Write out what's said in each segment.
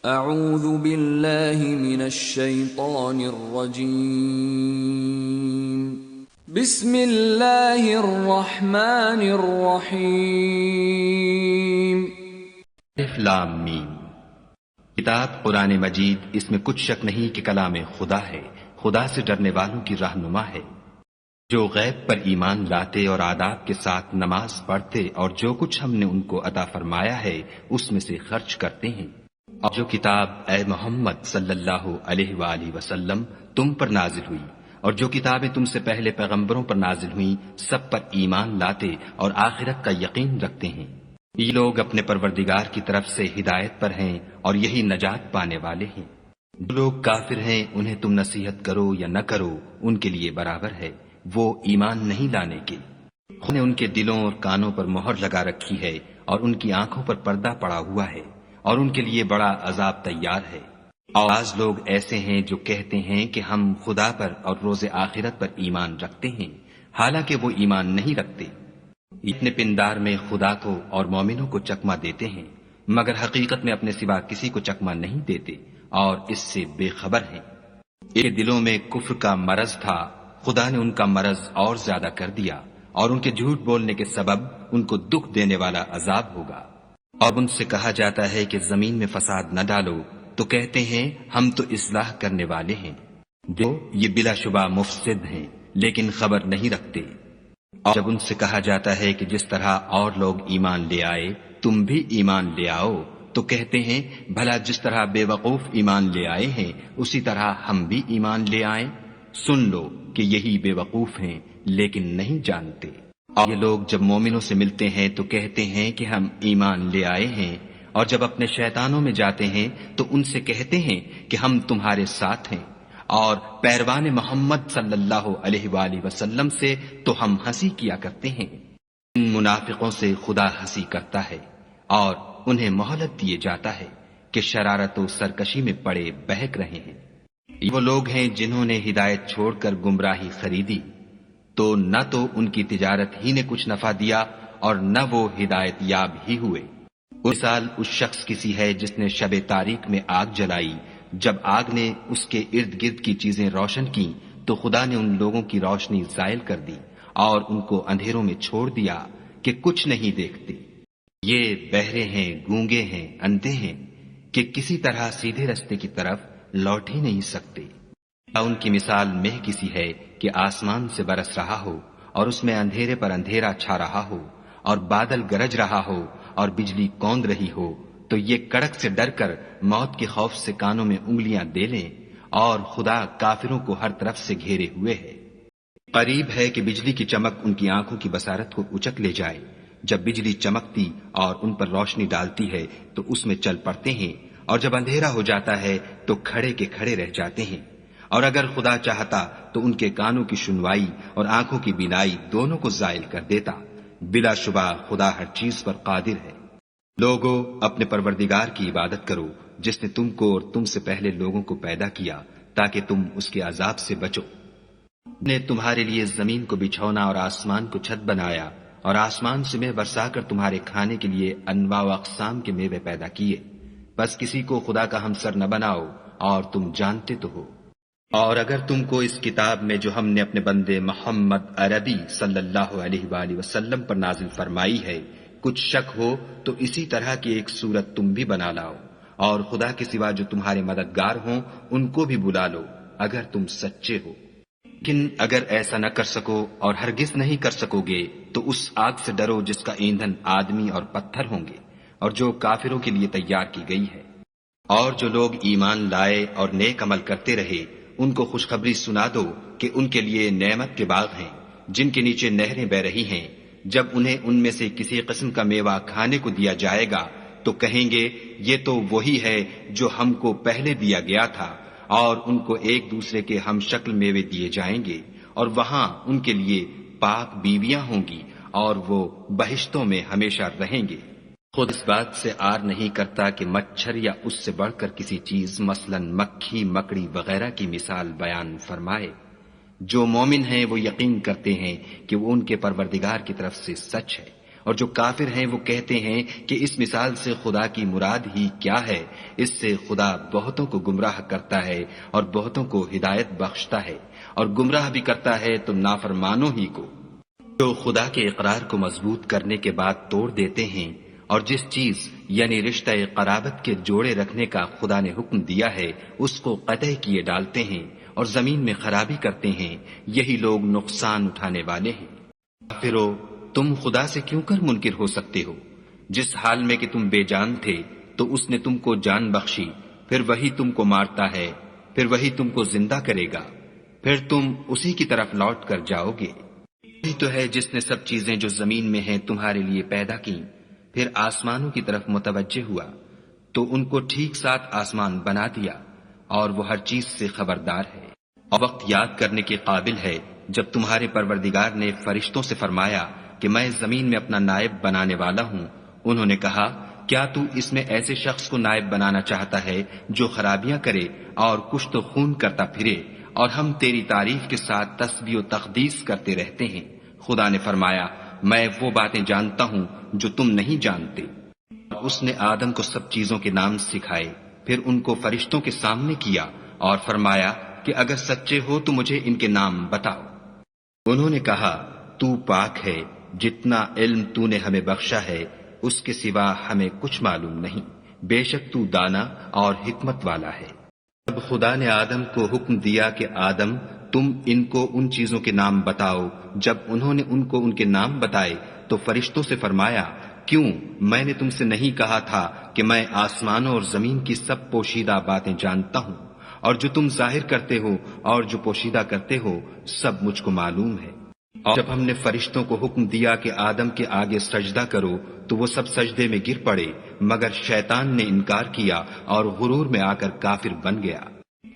اعوذ باللہ من الشیطان الرجیم بسم اللہ الرحمن الرحیم الف لام میم۔ کتاب قرآن مجید، اس میں کچھ شک نہیں کہ کلام خدا ہے، خدا سے ڈرنے والوں کی رہنما ہے، جو غیب پر ایمان لاتے اور آداب کے ساتھ نماز پڑھتے اور جو کچھ ہم نے ان کو عطا فرمایا ہے اس میں سے خرچ کرتے ہیں، اور جو کتاب اے محمد صلی اللہ علیہ وآلہ وسلم تم پر نازل ہوئی اور جو کتابیں تم سے پہلے پیغمبروں پر نازل ہوئیں سب پر ایمان لاتے اور آخرت کا یقین رکھتے ہیں، یہ لوگ اپنے پروردگار کی طرف سے ہدایت پر ہیں اور یہی نجات پانے والے ہیں۔ جو لوگ کافر ہیں انہیں تم نصیحت کرو یا نہ کرو ان کے لیے برابر ہے، وہ ایمان نہیں لانے کے۔ خدا نے ان کے دلوں اور کانوں پر مہر لگا رکھی ہے اور ان کی آنکھوں پر پردہ پڑا ہوا ہے اور ان کے لیے بڑا عذاب تیار ہے۔ اور بعض لوگ ایسے ہیں جو کہتے ہیں کہ ہم خدا پر اور روز آخرت پر ایمان رکھتے ہیں، حالانکہ وہ ایمان نہیں رکھتے۔ اپنے پندار میں خدا کو اور مومنوں کو چکما دیتے ہیں، مگر حقیقت میں اپنے سوا کسی کو چکما نہیں دیتے اور اس سے بے خبر ہیں۔ ان کے دلوں میں کفر کا مرض تھا، خدا نے ان کا مرض اور زیادہ کر دیا اور ان کے جھوٹ بولنے کے سبب ان کو دکھ دینے والا عذاب ہوگا۔ اور ان سے کہا جاتا ہے کہ زمین میں فساد نہ ڈالو تو کہتے ہیں ہم تو اصلاح کرنے والے ہیں، جو یہ بلا شبہ مفسد ہیں لیکن خبر نہیں رکھتے۔ اور جب ان سے کہا جاتا ہے کہ جس طرح اور لوگ ایمان لے آئے تم بھی ایمان لے آؤ تو کہتے ہیں بھلا جس طرح بے وقوف ایمان لے آئے ہیں اسی طرح ہم بھی ایمان لے آئیں۔ سن لو کہ یہی بے وقوف ہیں لیکن نہیں جانتے۔ اور یہ لوگ جب مومنوں سے ملتے ہیں تو کہتے ہیں کہ ہم ایمان لے آئے ہیں، اور جب اپنے شیطانوں میں جاتے ہیں تو ان سے کہتے ہیں کہ ہم تمہارے ساتھ ہیں، اور پیروان محمد صلی اللہ علیہ وآلہ وسلم سے تو ہم ہنسی کیا کرتے ہیں۔ ان منافقوں سے خدا ہنسی کرتا ہے اور انہیں مہلت دیے جاتا ہے کہ شرارت و سرکشی میں پڑے بہک رہے ہیں۔ یہ وہ لوگ ہیں جنہوں نے ہدایت چھوڑ کر گمراہی خریدی، تو نہ تو ان کی تجارت ہی نے کچھ نفع دیا اور نہ وہ ہدایت یاب ہی ہوئے۔ مثال اس شخص کی سی ہے جس نے شب تاریک میں آگ جلائی، جب آگ نے اس کے ارد گرد کی چیزیں روشن کی تو خدا نے ان لوگوں کی روشنی زائل کر دی اور ان کو اندھیروں میں چھوڑ دیا کہ کچھ نہیں دیکھتے۔ یہ بہرے ہیں، گونگے ہیں، اندھے ہیں کہ کسی طرح سیدھے رستے کی طرف لوٹ ہی نہیں سکتے۔ ان کی مثال مہ کسی ہے کہ آسمان سے برس رہا ہو اور اس میں اندھیرے پر اندھیرا چھا رہا ہو اور بادل گرج رہا ہو اور بجلی کوند رہی ہو تو یہ کڑک سے ڈر کر موت کے خوف سے کانوں میں انگلیاں دے لیں، اور خدا کافروں کو ہر طرف سے گھیرے ہوئے ہے۔ قریب ہے کہ بجلی کی چمک ان کی آنکھوں کی بصارت کو اچک لے جائے۔ جب بجلی چمکتی اور ان پر روشنی ڈالتی ہے تو اس میں چل پڑتے ہیں، اور جب اندھیرا ہو جاتا ہے تو کھڑے کے کھڑے رہ جاتے ہیں۔ اور اگر خدا چاہتا تو ان کے کانوں کی سنوائی اور آنکھوں کی بینائی دونوں کو زائل کر دیتا، بلا شبہ خدا ہر چیز پر قادر ہے۔ لوگو اپنے پروردگار کی عبادت کرو جس نے تم کو اور تم سے پہلے لوگوں کو پیدا کیا تاکہ تم اس کے عذاب سے بچو۔ نے تمہارے لیے زمین کو بچھونا اور آسمان کو چھت بنایا اور آسمان سے مے برسا کر تمہارے کھانے کے لیے انواع و اقسام کے میوے پیدا کیے، بس کسی کو خدا کا ہمسر نہ بناؤ اور تم جانتے تو ہو۔ اور اگر تم کو اس کتاب میں جو ہم نے اپنے بندے محمد عربی صلی اللہ علیہ وآلہ وسلم پر نازل فرمائی ہے کچھ شک ہو تو اسی طرح کی ایک صورت تم بھی بنا لاؤ، اور خدا کے سوا جو تمہارے مددگار ہوں ان کو بھی بلا لو اگر تم سچے ہو۔ لیکن اگر ایسا نہ کر سکو اور ہرگز نہیں کر سکو گے تو اس آگ سے ڈرو جس کا ایندھن آدمی اور پتھر ہوں گے اور جو کافروں کے لیے تیار کی گئی ہے۔ اور جو لوگ ایمان لائے اور نیک عمل کرتے رہے ان کو خوشخبری سنا دو کہ ان کے لیے نعمت کے باغ ہیں جن کے نیچے نہریں بہ رہی ہیں، جب انہیں ان میں سے کسی قسم کا میوہ کھانے کو دیا جائے گا تو کہیں گے یہ تو وہی ہے جو ہم کو پہلے دیا گیا تھا، اور ان کو ایک دوسرے کے ہم شکل میوے دیے جائیں گے اور وہاں ان کے لیے پاک بیویاں ہوں گی اور وہ بہشتوں میں ہمیشہ رہیں گے۔ خود اس بات سے آر نہیں کرتا کہ مچھر یا اس سے بڑھ کر کسی چیز مثلا مکھی مکڑی وغیرہ کی مثال بیان فرمائے۔ جو مومن ہیں وہ یقین کرتے ہیں کہ وہ ان کے پروردگار کی طرف سے سچ ہے اور جو کافر ہیں وہ کہتے ہیں کہ اس مثال سے خدا کی مراد ہی کیا ہے؟ اس سے خدا بہتوں کو گمراہ کرتا ہے اور بہتوں کو ہدایت بخشتا ہے، اور گمراہ بھی کرتا ہے تو نافرمانوں ہی کو، جو خدا کے اقرار کو مضبوط کرنے کے بعد توڑ دیتے ہیں، اور جس چیز یعنی رشتہ قرابت کے جوڑے رکھنے کا خدا نے حکم دیا ہے اس کو قطع کیے ڈالتے ہیں اور زمین میں خرابی کرتے ہیں، یہی لوگ نقصان اٹھانے والے ہیں۔ کافرو، تم خدا سے کیوں کر منکر ہو سکتے ہو؟ جس حال میں کہ تم بے جان تھے تو اس نے تم کو جان بخشی، پھر وہی تم کو مارتا ہے، پھر وہی تم کو زندہ کرے گا، پھر تم اسی کی طرف لوٹ کر جاؤ گے۔ وہی تو ہے جس نے سب چیزیں جو زمین میں ہیں تمہارے لیے پیدا کی، پھر آسمانوں کی طرف متوجہ ہوا تو ان کو ٹھیک ساتھ آسمان بنا دیا، اور وہ ہر چیز سے خبردار ہے، اور وقت یاد کرنے کے قابل ہے جب تمہارے پروردگار نے فرشتوں سے فرمایا کہ میں زمین میں اپنا نائب بنانے والا ہوں۔ انہوں نے کہا، کیا تو اس میں ایسے شخص کو نائب بنانا چاہتا ہے جو خرابیاں کرے اور کشت و خون کرتا پھرے، اور ہم تیری تعریف کے ساتھ تسبیح و تقدیس کرتے رہتے ہیں؟ خدا نے فرمایا، میں وہ باتیں جانتا ہوں جو تم نہیں جانتے۔ اس نے آدم کو سب چیزوں کے نام سکھائے، پھر ان کو فرشتوں کے سامنے کیا اور فرمایا کہ اگر سچے ہو تو مجھے ان کے نام بتاؤ۔ انہوں نے کہا، تو پاک ہے، جتنا علم تو نے ہمیں بخشا ہے اس کے سوا ہمیں کچھ معلوم نہیں، بے شک تو دانا اور حکمت والا ہے۔ اب خدا نے آدم کو حکم دیا کہ آدم، تم ان کو ان چیزوں کے نام بتاؤ۔ جب انہوں نے ان کو ان کے نام بتائے تو فرشتوں سے فرمایا، کیوں میں نے تم سے نہیں کہا تھا کہ میں آسمانوں اور زمین کی سب پوشیدہ باتیں جانتا ہوں، اور جو تم ظاہر کرتے ہو اور جو پوشیدہ کرتے ہو سب مجھ کو معلوم ہے۔ اور جب ہم نے فرشتوں کو حکم دیا کہ آدم کے آگے سجدہ کرو تو وہ سب سجدے میں گر پڑے، مگر شیطان نے انکار کیا اور غرور میں آ کر کافر بن گیا۔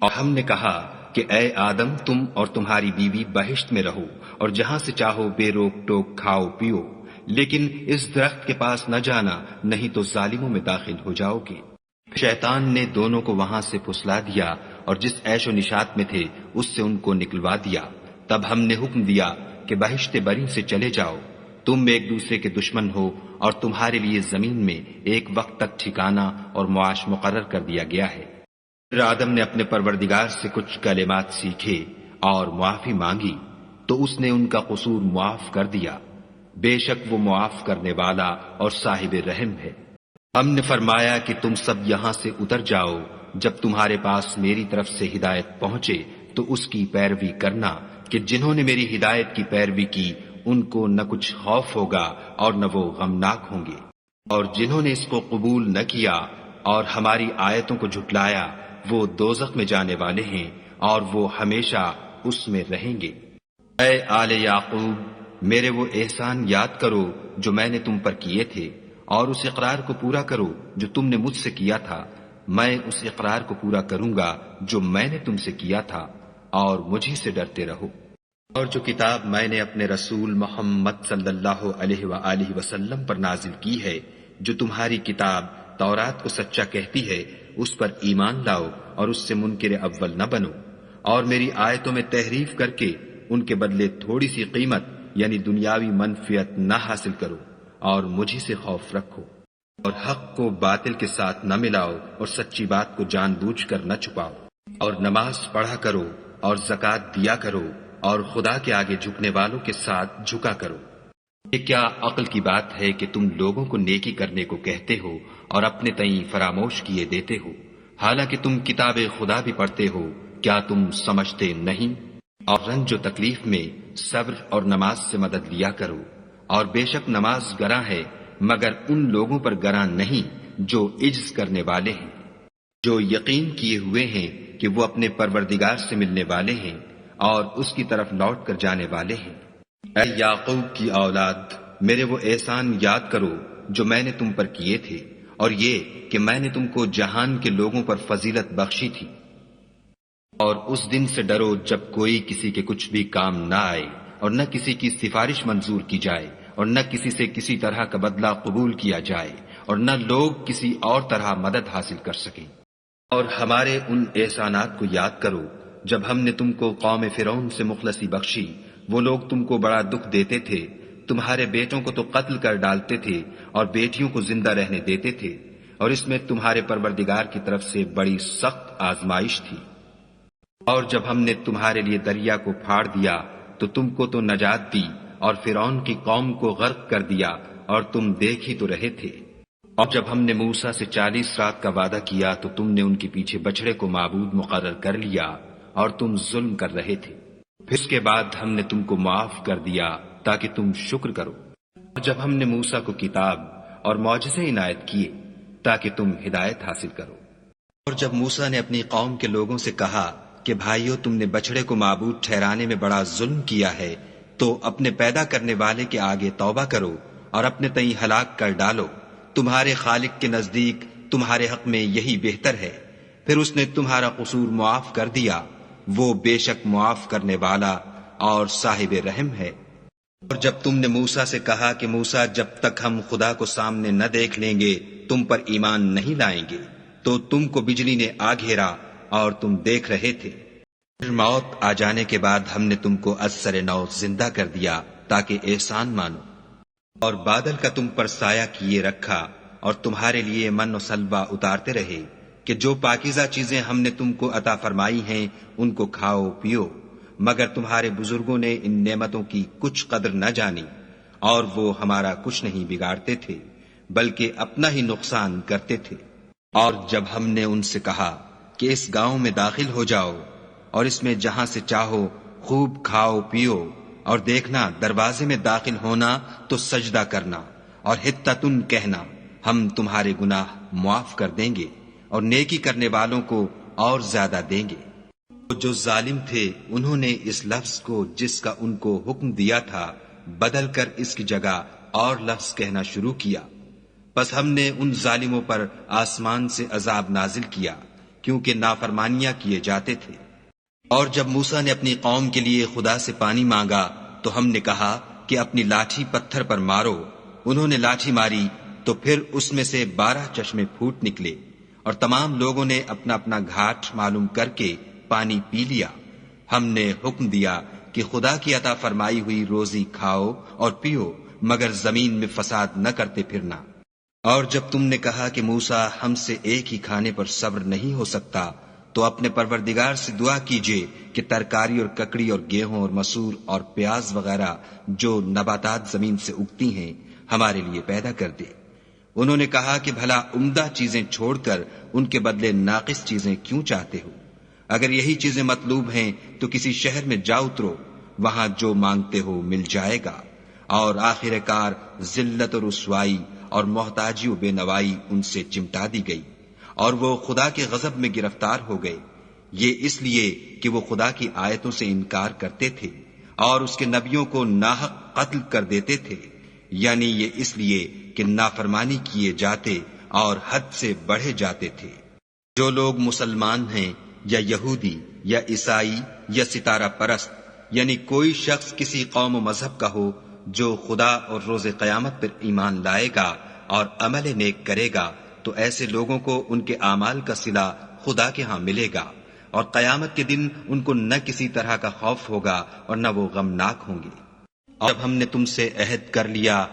اور ہم نے کہا کہ اے آدم، تم اور تمہاری بیوی بہشت میں رہو اور جہاں سے چاہو بے روک ٹوک کھاؤ پیو، لیکن اس درخت کے پاس نہ جانا، نہیں تو ظالموں میں داخل ہو جاؤ گے۔ شیطان نے دونوں کو وہاں سے پھسلا دیا اور جس عیش و نشاط میں تھے اس سے ان کو نکلوا دیا۔ تب ہم نے حکم دیا کہ بہشت بری سے چلے جاؤ، تم ایک دوسرے کے دشمن ہو اور تمہارے لیے زمین میں ایک وقت تک ٹھکانہ اور معاش مقرر کر دیا گیا ہے۔ پھر آدم نے اپنے پروردگار سے کچھ کلمات سیکھے اور معافی مانگی تو اس نے ان کا قصور معاف کر دیا، بے شک وہ معاف کرنے والا اور صاحب رحم ہے۔ ہم نے فرمایا کہ تم سب یہاں سے اتر جاؤ، جب تمہارے پاس میری طرف سے ہدایت پہنچے تو اس کی پیروی کرنا، کہ جنہوں نے میری ہدایت کی پیروی کی ان کو نہ کچھ خوف ہوگا اور نہ وہ غمناک ہوں گے، اور جنہوں نے اس کو قبول نہ کیا اور ہماری آیتوں کو جھٹلایا وہ دوزخ میں جانے والے ہیں اور وہ ہمیشہ اس میں رہیں گے۔ اے آل یعقوب، میرے وہ احسان یاد کرو جو میں نے تم پر کیے تھے، اور اس اقرار کو پورا کرو جو تم نے مجھ سے کیا تھا۔ میں اس اقرار کو پورا کروں گا جو میں نے تم سے کیا تھا، اور مجھے سے ڈرتے رہو۔ اور جو کتاب میں نے اپنے رسول محمد صلی اللہ علیہ وآلہ وسلم پر نازل کی ہے، جو تمہاری کتاب تورات کو سچا کہتی ہے، اس پر ایمان لاؤ اور اس سے منکر اول نہ بنو، اور میری آیتوں میں تحریف کر کے ان کے بدلے تھوڑی سی قیمت یعنی دنیاوی منفعت نہ حاصل کرو، اور مجھے سے خوف رکھو، اور حق کو باطل کے ساتھ نہ ملاؤ اور سچی بات کو جان بوجھ کر نہ چھپاؤ، اور نماز پڑھا کرو اور زکوٰۃ دیا کرو، اور خدا کے آگے جھکنے والوں کے ساتھ جھکا کرو۔ یہ کیا عقل کی بات ہے کہ تم لوگوں کو نیکی کرنے کو کہتے ہو اور اپنے تئیں فراموش کیے دیتے ہو، حالانکہ تم کتاب خدا بھی پڑھتے ہو؟ کیا تم سمجھتے نہیں؟ اور رنج و تکلیف میں صبر اور نماز سے مدد لیا کرو، اور بے شک نماز گراں ہے مگر ان لوگوں پر گراں نہیں جو عجز کرنے والے ہیں، جو یقین کیے ہوئے ہیں کہ وہ اپنے پروردگار سے ملنے والے ہیں اور اس کی طرف لوٹ کر جانے والے ہیں۔ اے یعقوب کی اولاد، میرے وہ احسان یاد کرو جو میں نے تم پر کیے تھے، اور یہ کہ میں نے تم کو جہان کے لوگوں پر فضیلت بخشی تھی۔ اور اس دن سے ڈرو جب کوئی کسی کے کچھ بھی کام نہ آئے، اور نہ کسی کی سفارش منظور کی جائے، اور نہ کسی سے کسی طرح کا بدلہ قبول کیا جائے، اور نہ لوگ کسی اور طرح مدد حاصل کر سکیں۔ اور ہمارے ان احسانات کو یاد کرو جب ہم نے تم کو قوم فرعون سے مخلصی بخشی، وہ لوگ تم کو بڑا دکھ دیتے تھے، تمہارے بیٹوں کو تو قتل کر ڈالتے تھے اور بیٹیوں کو زندہ رہنے دیتے تھے، اور اس میں تمہارے پروردگار کی طرف سے بڑی سخت آزمائش تھی۔ اور جب ہم نے تمہارے لیے دریا کو پھاڑ دیا تو تم کو تو نجات دی، اور فرعون کی قوم کو غرق کر دیا، اور تم دیکھ ہی تو رہے تھے۔ اور جب ہم نے موسیٰ سے 40 رات کا وعدہ کیا تو تم نے ان کے پیچھے بچڑے کو معبود مقرر کر لیا، اور تم ظلم کر رہے تھے۔ پھر اس کے بعد ہم نے تم کو معاف کر دیا تاکہ تم شکر کرو۔ اور جب ہم نے موسیٰ کو کتاب اور معجزے عنایت کیے تاکہ تم ہدایت حاصل کرو۔ اور جب موسیٰ نے اپنی قوم کے لوگوں سے کہا کہ بھائیو، تم نے بچڑے کو معبود ٹھہرانے میں بڑا ظلم کیا ہے، تو اپنے پیدا کرنے والے کے آگے توبہ کرو اور اپنے تئیں ہلاک کر ڈالو، تمہارے خالق کے نزدیک تمہارے حق میں یہی بہتر ہے۔ پھر اس نے تمہارا قصور معاف کر دیا، وہ بے شک معاف کرنے والا اور صاحب رحم ہے۔ اور جب تم نے موسیٰ سے کہا کہ موسیٰ، جب تک ہم خدا کو سامنے نہ دیکھ لیں گے تم پر ایمان نہیں لائیں گے، تو تم کو بجلی نے آ گھیرا اور تم دیکھ رہے تھے۔ پھر موت آ جانے کے بعد ہم نے تم کو از سر نو زندہ کر دیا تاکہ احسان مانو، اور بادل کا تم پر سایہ کیے رکھا، اور تمہارے لیے من و سلوہ اتارتے رہے کہ جو پاکیزہ چیزیں ہم نے تم کو عطا فرمائی ہیں ان کو کھاؤ پیو، مگر تمہارے بزرگوں نے ان نعمتوں کی کچھ قدر نہ جانی، اور وہ ہمارا کچھ نہیں بگاڑتے تھے بلکہ اپنا ہی نقصان کرتے تھے۔ اور جب ہم نے ان سے کہا کہ اس گاؤں میں داخل ہو جاؤ اور اس میں جہاں سے چاہو خوب کھاؤ پیو، اور دیکھنا دروازے میں داخل ہونا تو سجدہ کرنا اور حطتن کہنا، ہم تمہارے گناہ معاف کر دیں گے اور نیکی کرنے والوں کو اور زیادہ دیں گے۔ جو ظالم تھے انہوں نے اس لفظ کو جس کا ان کو حکم دیا تھا بدل کر اس کی جگہ اور لفظ کہنا شروع کیا، پس ہم نے ان ظالموں پر آسمان سے عذاب نازل کیا کیونکہ نافرمانیاں کیے جاتے تھے۔ اور جب موسیٰ نے اپنی قوم کے لیے خدا سے پانی مانگا تو ہم نے کہا کہ اپنی لاٹھی پتھر پر مارو۔ انہوں نے لاٹھی ماری تو پھر اس میں سے 12 چشمے پھوٹ نکلے، اور تمام لوگوں نے اپنا اپنا گھاٹ معلوم کر کے پانی پی لیا۔ ہم نے حکم دیا کہ خدا کی عطا فرمائی ہوئی روزی کھاؤ اور پیو، مگر زمین میں فساد نہ کرتے پھرنا۔ اور جب تم نے کہا کہ موسیٰ، ہم سے ایک ہی کھانے پر صبر نہیں ہو سکتا، تو اپنے پروردگار سے دعا کیجئے کہ ترکاری اور ککڑی اور گیہوں اور مسور اور پیاز وغیرہ جو نباتات زمین سے اگتی ہیں ہمارے لیے پیدا کر دے۔ انہوں نے کہا کہ بھلا عمدہ چیزیں چھوڑ کر ان کے بدلے ناقص چیزیں کیوں چاہتے ہو؟ اگر یہی چیزیں مطلوب ہیں تو کسی شہر میں جا اترو، وہاں جو مانگتے ہو مل جائے گا۔ اور آخر کار ذلت اور رسوائی اور محتاجی و بے نوائی ان سے چمٹا دی گئی، اور وہ خدا کے غضب میں گرفتار ہو گئے، یہ اس لیے کہ وہ خدا کی آیتوں سے انکار کرتے تھے اور اس کے نبیوں کو ناحق قتل کر دیتے تھے، یعنی یہ اس لیے کہ نافرمانی کیے جاتے اور حد سے بڑھے جاتے تھے۔ جو لوگ مسلمان ہیں یا یہودی یا عیسائی یا ستارہ پرست، یعنی کوئی شخص کسی قوم و مذہب کا ہو، جو خدا اور روز قیامت پر ایمان لائے گا اور عمل نیک کرے گا، تو ایسے لوگوں کو ان کے اعمال کا صلہ خدا کے ہاں ملے گا، اور قیامت کے دن ان کو نہ کسی طرح کا خوف ہوگا اور نہ وہ غمناک ہوں گے۔ اور جب ہم نے تم سے عہد کر لیا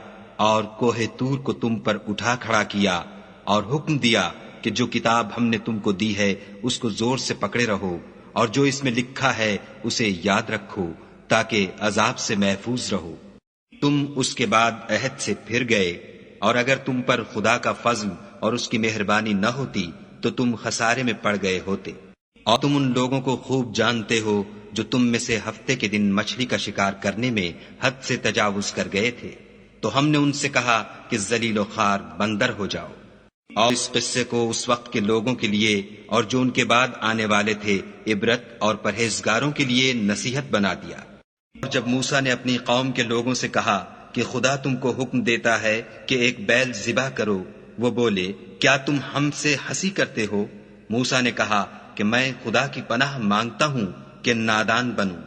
اور کوہ طور کو تم پر اٹھا کھڑا کیا اور حکم دیا کہ جو کتاب ہم نے تم کو دی ہے اس کو زور سے پکڑے رہو، اور جو اس میں لکھا ہے اسے یاد رکھو تاکہ عذاب سے محفوظ رہو، تم اس کے بعد عہد سے پھر گئے، اور اگر تم پر خدا کا فضل اور اس کی مہربانی نہ ہوتی تو تم خسارے میں پڑ گئے ہوتے۔ اور تم ان لوگوں کو خوب جانتے ہو جو تم میں سے ہفتے کے دن مچھلی کا شکار کرنے میں حد سے تجاوز کر گئے تھے، تو ہم نے ان سے کہا کہ ذلیل و خوار بندر ہو جاؤ، اور اس قصے کو اس وقت کے لوگوں کے لیے اور جو ان کے بعد آنے والے تھے عبرت اور پرہیزگاروں کے لیے نصیحت بنا دیا۔ اور جب موسیٰ نے اپنی قوم کے لوگوں سے کہا کہ خدا تم کو حکم دیتا ہے کہ ایک بیل ذبح کرو، وہ بولے کیا تم ہم سے ہنسی کرتے ہو؟ موسیٰ نے کہا کہ میں خدا کی پناہ مانگتا ہوں کہ نادان بنوں۔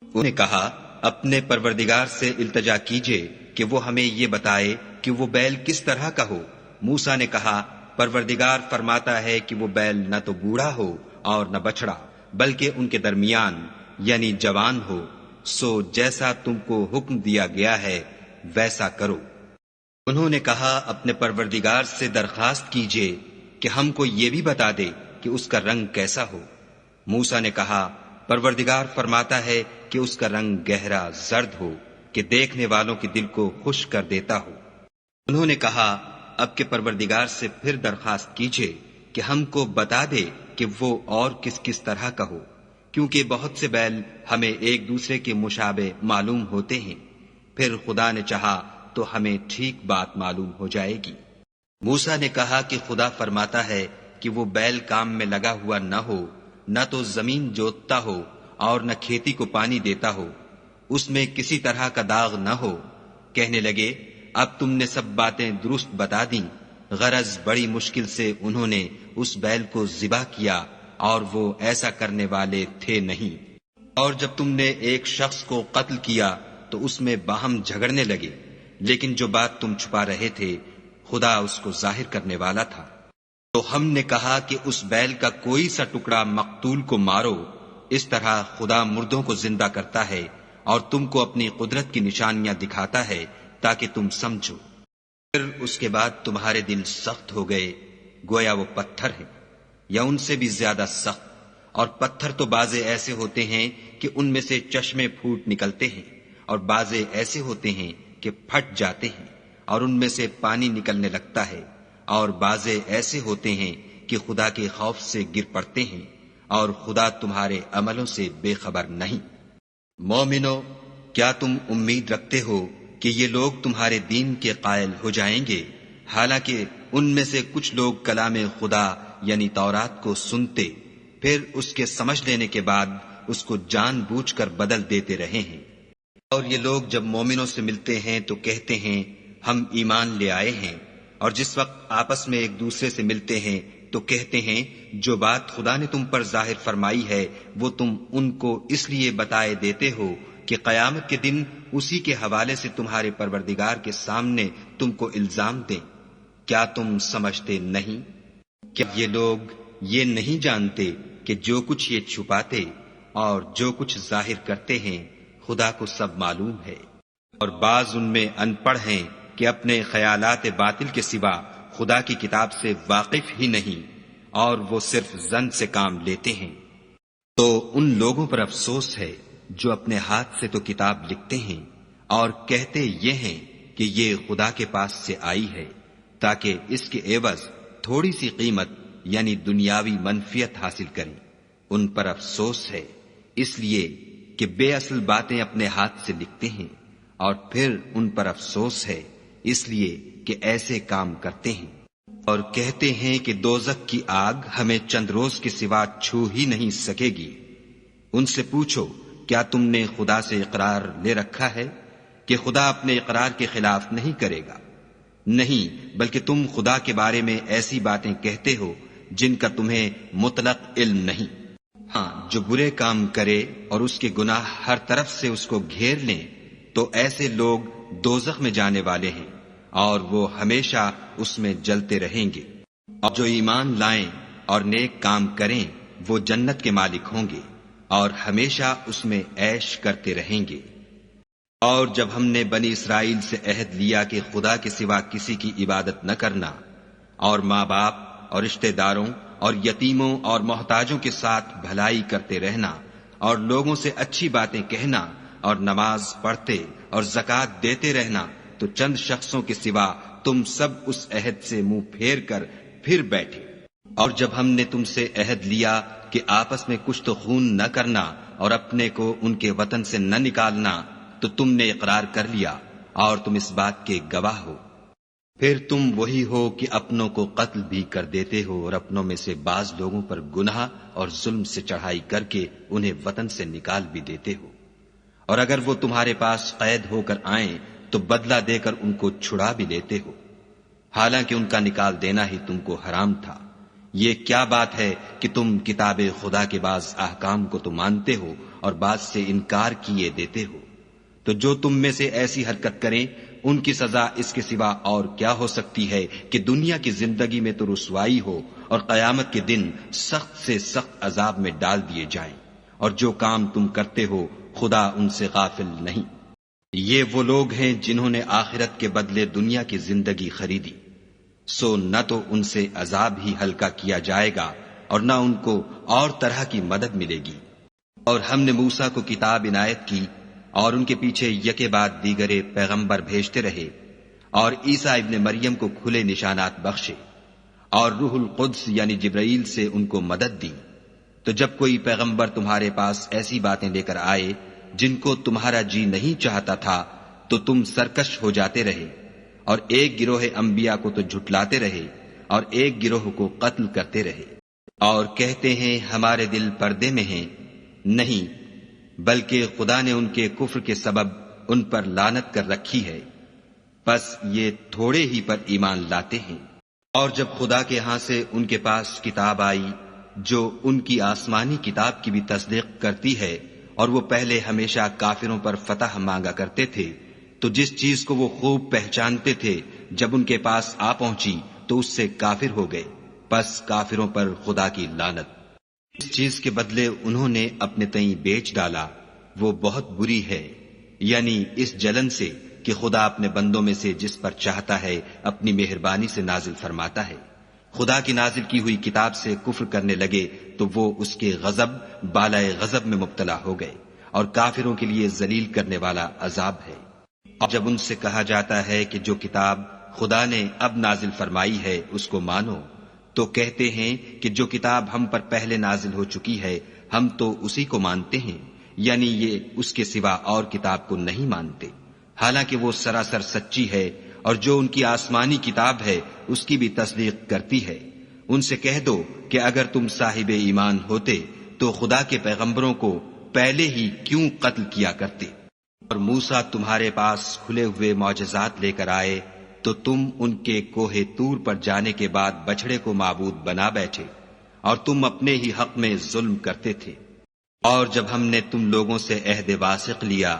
انہوں نے کہا اپنے پروردگار سے التجا کیجئے کہ وہ ہمیں یہ بتائے کہ وہ بیل کس طرح کا ہو۔ موسیٰ نے کہا پروردگار فرماتا ہے کہ وہ بیل نہ تو بوڑھا ہو اور نہ بچڑا، بلکہ ان کے درمیان یعنی جوان ہو، سو جیسا تم کو حکم دیا گیا ہے ویسا کرو۔ انہوں نے کہا اپنے پروردگار سے درخواست کیجئے کہ ہم کو یہ بھی بتا دے کہ اس کا رنگ کیسا ہو۔ موسیٰ نے کہا پروردگار فرماتا ہے کہ اس کا رنگ گہرا زرد ہو کہ دیکھنے والوں کے دل کو خوش کر دیتا ہو۔ انہوں نے کہا اب کے پروردگار سے پھر درخواست کیجئے کہ ہم کو بتا دے کہ وہ اور کس کس طرح کا ہو، کیونکہ بہت سے بیل ہمیں ایک دوسرے کے مشابہ معلوم ہوتے ہیں، پھر خدا نے چاہا تو ہمیں ٹھیک بات معلوم ہو جائے گی۔ موسیٰ نے کہا کہ خدا فرماتا ہے کہ وہ بیل کام میں لگا ہوا نہ ہو، نہ تو زمین جوتتا ہو اور نہ کھیتی کو پانی دیتا ہو، اس میں کسی طرح کا داغ نہ ہو۔ کہنے لگے اب تم نے سب باتیں درست بتا دیں۔ غرض بڑی مشکل سے انہوں نے اس بیل کو ذبح کیا اور وہ ایسا کرنے والے تھے نہیں۔ اور جب تم نے ایک شخص کو قتل کیا تو اس میں باہم جھگڑنے لگے، لیکن جو بات تم چھپا رہے تھے خدا اس کو ظاہر کرنے والا تھا۔ تو ہم نے کہا کہ اس بیل کا کوئی سا ٹکڑا مقتول کو مارو، اس طرح خدا مردوں کو زندہ کرتا ہے اور تم کو اپنی قدرت کی نشانیاں دکھاتا ہے تاکہ تم سمجھو۔ پھر اس کے بعد تمہارے دل سخت ہو گئے گویا وہ پتھر ہیں یا ان سے بھی زیادہ سخت، اور پتھر تو بعضے ایسے ہوتے ہیں کہ ان میں سے چشمے پھوٹ نکلتے ہیں، اور بعضے ایسے ہوتے ہیں کہ پھٹ جاتے ہیں اور ان میں سے پانی نکلنے لگتا ہے، اور بعضے ایسے ہوتے ہیں کہ خدا کے خوف سے گر پڑتے ہیں، اور خدا تمہارے عملوں سے بے خبر نہیں۔ مومنو، کیا تم امید رکھتے ہو کہ یہ لوگ تمہارے دین کے قائل ہو جائیں گے، حالانکہ ان میں سے کچھ لوگ کلام خدا یعنی تورات کو سنتے پھر اس کے سمجھ لینے کے بعد اس کو جان بوجھ کر بدل دیتے رہے ہیں۔ اور یہ لوگ جب مومنوں سے ملتے ہیں تو کہتے ہیں ہم ایمان لے آئے ہیں، اور جس وقت آپس میں ایک دوسرے سے ملتے ہیں تو کہتے ہیں جو بات خدا نے تم پر ظاہر فرمائی ہے وہ تم ان کو اس لیے بتائے دیتے ہو کہ قیامت کے دن اسی کے حوالے سے تمہارے پروردگار کے سامنے تم کو الزام دیں۔ کیا تم سمجھتے نہیں؟ کیا یہ لوگ یہ نہیں جانتے کہ جو کچھ یہ چھپاتے اور جو کچھ ظاہر کرتے ہیں خدا کو سب معلوم ہے؟ اور بعض ان میں ان پڑھ ہیں کہ اپنے خیالات باطل کے سوا خدا کی کتاب سے واقف ہی نہیں، اور وہ صرف ظن سے کام لیتے ہیں۔ تو ان لوگوں پر افسوس ہے جو اپنے ہاتھ سے تو کتاب لکھتے ہیں اور کہتے یہ ہیں کہ یہ خدا کے پاس سے آئی ہے تاکہ اس کے عوض تھوڑی سی قیمت یعنی دنیاوی منفیت حاصل کریں۔ ان پر افسوس ہے اس لیے کہ بے اصل باتیں اپنے ہاتھ سے لکھتے ہیں، اور پھر ان پر افسوس ہے اس لیے کہ ایسے کام کرتے ہیں، اور کہتے ہیں کہ دوزخ کی آگ ہمیں چند روز کے سوا چھو ہی نہیں سکے گی۔ ان سے پوچھو کیا تم نے خدا سے اقرار لے رکھا ہے کہ خدا اپنے اقرار کے خلاف نہیں کرے گا؟ نہیں، بلکہ تم خدا کے بارے میں ایسی باتیں کہتے ہو جن کا تمہیں مطلق علم نہیں۔ ہاں، جو برے کام کرے اور اس کے گناہ ہر طرف سے اس کو گھیر لیں تو ایسے لوگ دوزخ میں جانے والے ہیں اور وہ ہمیشہ اس میں جلتے رہیں گے۔ اور جو ایمان لائیں اور نیک کام کریں وہ جنت کے مالک ہوں گے اور ہمیشہ اس میں عیش کرتے رہیں گے۔ اور جب ہم نے بنی اسرائیل سے عہد لیا کہ خدا کے سوا کسی کی عبادت نہ کرنا، اور ماں باپ اور رشتہ داروں اور یتیموں اور محتاجوں کے ساتھ بھلائی کرتے رہنا، اور لوگوں سے اچھی باتیں کہنا، اور نماز پڑھتے اور زکوٰۃ دیتے رہنا، تو چند شخصوں کے سوا تم سب اس عہد سے منہ پھیر کر پھر بیٹھے۔ اور جب ہم نے تم سے عہد لیا کہ آپس میں کچھ تو خون نہ کرنا اور اپنے کو ان کے وطن سے نہ نکالنا، تو تم نے اقرار کر لیا اور تم اس بات کے گواہ ہو۔ پھر تم وہی ہو کہ اپنوں کو قتل بھی کر دیتے ہو اور اپنوں میں سے بعض لوگوں پر گناہ اور ظلم سے چڑھائی کر کے انہیں وطن سے نکال بھی دیتے ہو، اور اگر وہ تمہارے پاس قید ہو کر آئیں تو بدلہ دے کر ان کو چھڑا بھی لیتے ہو، حالانکہ ان کا نکال دینا ہی تم کو حرام تھا۔ یہ کیا بات ہے کہ تم کتاب خدا کے بعض احکام کو تو مانتے ہو اور بعض سے انکار کیے دیتے ہو؟ تو جو تم میں سے ایسی حرکت کریں ان کی سزا اس کے سوا اور کیا ہو سکتی ہے کہ دنیا کی زندگی میں تو رسوائی ہو اور قیامت کے دن سخت سے سخت عذاب میں ڈال دیے جائیں، اور جو کام تم کرتے ہو خدا ان سے غافل نہیں۔ یہ وہ لوگ ہیں جنہوں نے آخرت کے بدلے دنیا کی زندگی خریدی، سو نہ تو ان سے عذاب ہی ہلکا کیا جائے گا اور نہ ان کو اور طرح کی مدد ملے گی۔ اور ہم نے موسیٰ کو کتاب عنایت کی اور ان کے پیچھے یکے بعد دیگرے پیغمبر بھیجتے رہے، اور عیسیٰ ابن مریم کو کھلے نشانات بخشے، اور روح القدس یعنی جبرائیل سے ان کو مدد دی۔ تو جب کوئی پیغمبر تمہارے پاس ایسی باتیں لے کر آئے جن کو تمہارا جی نہیں چاہتا تھا تو تم سرکش ہو جاتے رہے، اور ایک گروہ انبیاء کو تو جھٹلاتے رہے اور ایک گروہ کو قتل کرتے رہے، اور کہتے ہیں ہمارے دل پردے میں ہیں، نہیں بلکہ خدا نے ان کے کفر کے سبب ان پر لعنت کر رکھی ہے، پس یہ تھوڑے ہی پر ایمان لاتے ہیں۔ اور جب خدا کے ہاں سے ان کے پاس کتاب آئی جو ان کی آسمانی کتاب کی بھی تصدیق کرتی ہے، اور وہ پہلے ہمیشہ کافروں پر فتح مانگا کرتے تھے، تو جس چیز کو وہ خوب پہچانتے تھے جب ان کے پاس آ پہنچی تو اس سے کافر ہو گئے، پس کافروں پر خدا کی لعنت۔ اس چیز کے بدلے انہوں نے اپنے تئیں بیچ ڈالا، وہ بہت بری ہے، یعنی اس جلن سے کہ خدا اپنے بندوں میں سے جس پر چاہتا ہے اپنی مہربانی سے نازل فرماتا ہے۔ خدا کی نازل کی ہوئی کتاب سے کفر کرنے لگے تو وہ اس کے غضب بالائے غضب میں مبتلا ہو گئے، اور کافروں کے لیے ذلیل کرنے والا عذاب ہے۔ اور جب ان سے کہا جاتا ہے کہ جو کتاب خدا نے اب نازل فرمائی ہے اس کو مانو، تو کہتے ہیں کہ جو کتاب ہم پر پہلے نازل ہو چکی ہے ہم تو اسی کو مانتے ہیں، یعنی یہ اس کے سوا اور کتاب کو نہیں مانتے، حالانکہ وہ سراسر سچی ہے، اور جو ان کی آسمانی کتاب ہے اس کی بھی تصدیق کرتی ہے۔ ان سے کہہ دو کہ اگر تم صاحب ایمان ہوتے تو خدا کے پیغمبروں کو پہلے ہی کیوں قتل کیا کرتے؟ اور موسیٰ تمہارے پاس کھلے ہوئے معجزات لے کر آئے تو تم ان کے کوہ طور پر جانے کے بعد بچھڑے کو معبود بنا بیٹھے، اور تم اپنے ہی حق میں ظلم کرتے تھے۔ اور جب ہم نے تم لوگوں سے عہد واثق لیا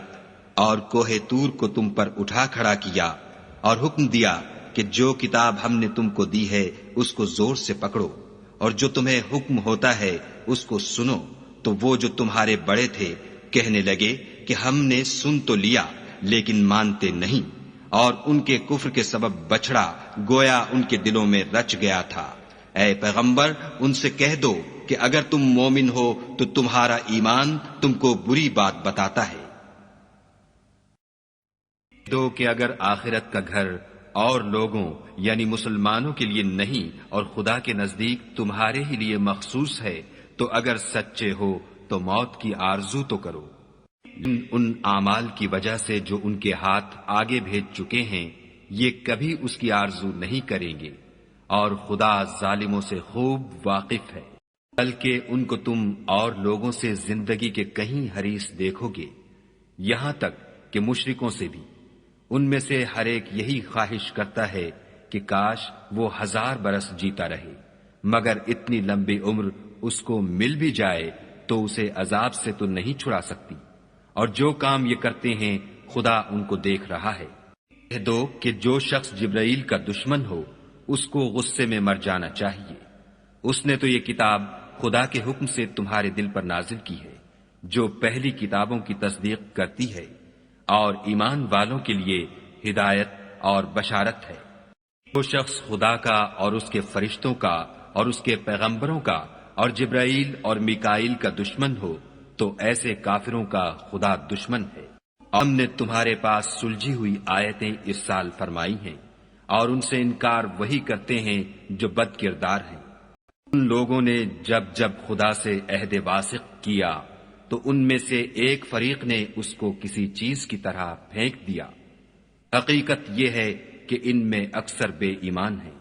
اور کوہ طور کو تم پر اٹھا کھڑا کیا اور حکم دیا کہ جو کتاب ہم نے تم کو دی ہے اس کو زور سے پکڑو، اور جو تمہیں حکم ہوتا ہے اس کو سنو، تو وہ جو تمہارے بڑے تھے کہنے لگے کہ ہم نے سن تو لیا لیکن مانتے نہیں، اور ان کے کفر کے سبب بچھڑا گویا ان کے دلوں میں رچ گیا تھا۔ اے پیغمبر ان سے کہہ دو کہ اگر تم مومن ہو تو تمہارا ایمان تم کو بری بات بتاتا ہے۔ دو کہ اگر آخرت کا گھر اور لوگوں یعنی مسلمانوں کے لیے نہیں اور خدا کے نزدیک تمہارے ہی لیے مخصوص ہے، تو اگر سچے ہو تو موت کی آرزو تو کرو۔ ان اعمال کی وجہ سے جو ان کے ہاتھ آگے بھیج چکے ہیں یہ کبھی اس کی آرزو نہیں کریں گے، اور خدا ظالموں سے خوب واقف ہے۔ بلکہ ان کو تم اور لوگوں سے زندگی کے کہیں حریص دیکھو گے، یہاں تک کہ مشرکوں سے بھی۔ ان میں سے ہر ایک یہی خواہش کرتا ہے کہ کاش وہ 1000 برس جیتا رہے، مگر اتنی لمبی عمر اس کو مل بھی جائے تو اسے عذاب سے تو نہیں چھڑا سکتی، اور جو کام یہ کرتے ہیں خدا ان کو دیکھ رہا ہے۔ کہہ دو کہ جو شخص جبرائیل کا دشمن ہو اس کو غصے میں مر جانا چاہیے، اس نے تو یہ کتاب خدا کے حکم سے تمہارے دل پر نازل کی ہے جو پہلی کتابوں کی تصدیق کرتی ہے، اور ایمان والوں کے لیے ہدایت اور بشارت ہے۔ جو شخص خدا کا اور اس کے فرشتوں کا اور اس کے پیغمبروں کا اور جبرائیل اور میکائیل کا دشمن ہو تو ایسے کافروں کا خدا دشمن ہے۔ ہم نے تمہارے پاس سلجھی ہوئی آیتیں ارسال فرمائی ہیں، اور ان سے انکار وہی کرتے ہیں جو بد کردار ہیں۔ ان لوگوں نے جب جب خدا سے عہد واثق کیا تو ان میں سے ایک فریق نے اس کو کسی چیز کی طرح پھینک دیا۔ حقیقت یہ ہے کہ ان میں اکثر بے ایمان ہیں۔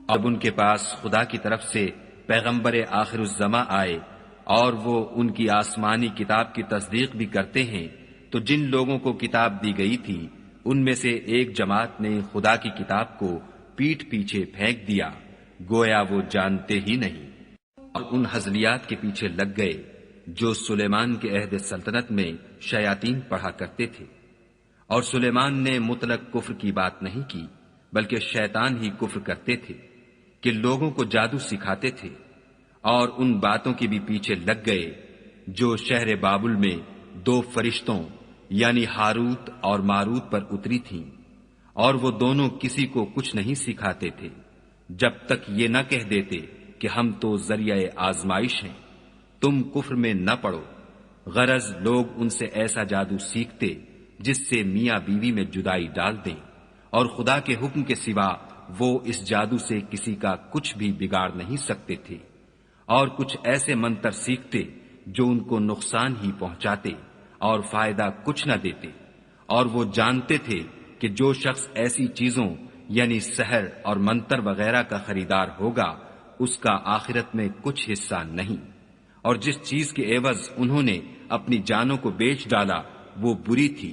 اب ان کے پاس خدا کی طرف سے پیغمبر آخر الزماں آئے اور وہ ان کی آسمانی کتاب کی تصدیق بھی کرتے ہیں، تو جن لوگوں کو کتاب دی گئی تھی ان میں سے ایک جماعت نے خدا کی کتاب کو پیٹھ پیچھے پھینک دیا گویا وہ جانتے ہی نہیں، اور ان ہزلیات کے پیچھے لگ گئے جو سلیمان کے عہد سلطنت میں شیاطین پڑھا کرتے تھے۔ اور سلیمان نے مطلق کفر کی بات نہیں کی بلکہ شیطان ہی کفر کرتے تھے کہ لوگوں کو جادو سکھاتے تھے، اور ان باتوں کے بھی پیچھے لگ گئے جو شہر بابل میں 2 فرشتوں یعنی ہاروت اور ماروت پر اتری تھیں، اور وہ دونوں کسی کو کچھ نہیں سکھاتے تھے جب تک یہ نہ کہہ دیتے کہ ہم تو ذریعہ آزمائش ہیں، تم کفر میں نہ پڑو۔ غرض لوگ ان سے ایسا جادو سیکھتے جس سے میاں بیوی میں جدائی ڈال دیں، اور خدا کے حکم کے سوا وہ اس جادو سے کسی کا کچھ بھی بگاڑ نہیں سکتے تھے، اور کچھ ایسے منتر سیکھتے جو ان کو نقصان ہی پہنچاتے اور فائدہ کچھ نہ دیتے، اور وہ جانتے تھے کہ جو شخص ایسی چیزوں یعنی سحر اور منتر وغیرہ کا خریدار ہوگا اس کا آخرت میں کچھ حصہ نہیں، اور جس چیز کے عوض انہوں نے اپنی جانوں کو بیچ ڈالا وہ بری تھی،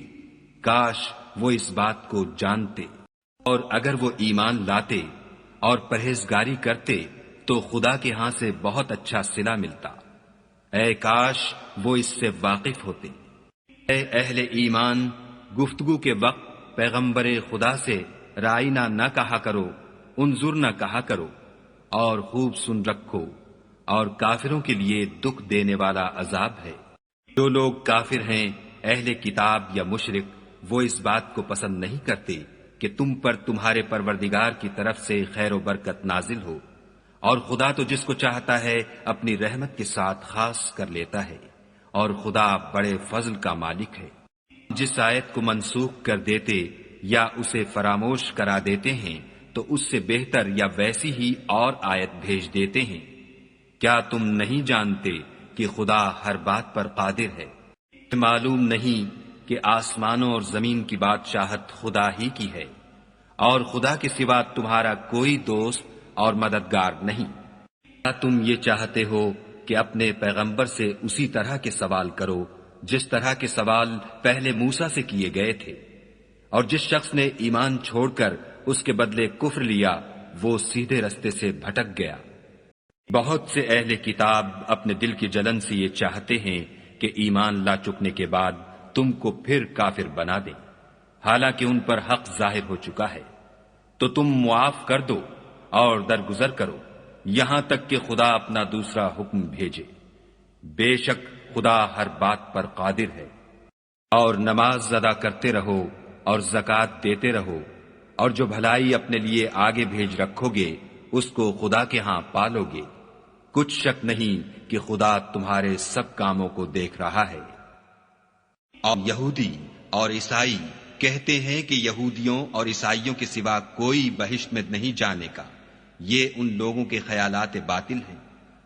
کاش وہ اس بات کو جانتے، اور اگر وہ ایمان لاتے اور پرہیزگاری کرتے تو خدا کے ہاں سے بہت اچھا صلہ ملتا، اے کاش وہ اس سے واقف ہوتے۔ اے اہل ایمان، گفتگو کے وقت پیغمبر خدا سے رائنا نہ کہا کرو، انظر نہ کہا کرو، اور خوب سن رکھو، اور کافروں کے لیے دکھ دینے والا عذاب ہے۔ جو لوگ کافر ہیں، اہل کتاب یا مشرک، وہ اس بات کو پسند نہیں کرتے کہ تم پر تمہارے پروردگار کی طرف سے خیر و برکت نازل ہو، اور خدا تو جس کو چاہتا ہے اپنی رحمت کے ساتھ خاص کر لیتا ہے، اور خدا بڑے فضل کا مالک ہے۔ جس آیت کو منسوخ کر دیتے یا اسے فراموش کرا دیتے ہیں تو اس سے بہتر یا ویسی ہی اور آیت بھیج دیتے ہیں۔ کیا تم نہیں جانتے کہ خدا ہر بات پر قادر ہے؟ معلوم نہیں کہ آسمانوں اور زمین کی بادشاہت خدا ہی کی ہے، اور خدا کے سوا تمہارا کوئی دوست اور مددگار نہیں۔ کیا تم یہ چاہتے ہو کہ اپنے پیغمبر سے اسی طرح کے سوال کرو جس طرح کے سوال پہلے موسیٰ سے کیے گئے تھے؟ اور جس شخص نے ایمان چھوڑ کر اس کے بدلے کفر لیا وہ سیدھے رستے سے بھٹک گیا۔ بہت سے اہل کتاب اپنے دل کی جلن سے یہ چاہتے ہیں کہ ایمان لا چکنے کے بعد تم کو پھر کافر بنا دیں، حالانکہ ان پر حق ظاہر ہو چکا ہے، تو تم معاف کر دو اور درگزر کرو یہاں تک کہ خدا اپنا دوسرا حکم بھیجے۔ بے شک خدا ہر بات پر قادر ہے۔ اور نماز ادا کرتے رہو اور زکوٰۃ دیتے رہو، اور جو بھلائی اپنے لیے آگے بھیج رکھو گے اس کو خدا کے ہاں پالو گے، کچھ شک نہیں کہ خدا تمہارے سب کاموں کو دیکھ رہا ہے۔ اور یہودی اور عیسائی کہتے ہیں کہ یہودیوں اور عیسائیوں کے سوا کوئی بہشت میں نہیں جانے کا، یہ ان لوگوں کے خیالات باطل ہیں۔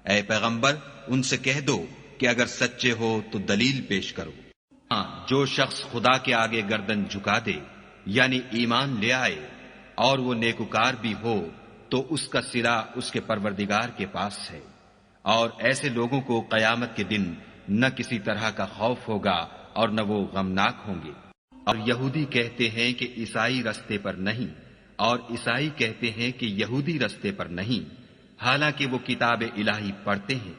اے پیغمبر ان سے کہہ دو کہ اگر سچے ہو تو دلیل پیش کرو۔ ہاں، جو شخص خدا کے آگے گردن جھکا دے یعنی ایمان لے آئے اور وہ نیکوکار بھی ہو تو اس کا صلہ اس کے پروردگار کے پاس ہے، اور ایسے لوگوں کو قیامت کے دن نہ کسی طرح کا خوف ہوگا اور نہ وہ غمناک ہوں گے۔ اور یہودی کہتے ہیں کہ عیسائی رستے پر نہیں، اور عیسائی کہتے ہیں کہ یہودی رستے پر نہیں، حالانکہ وہ کتاب الہی پڑھتے ہیں۔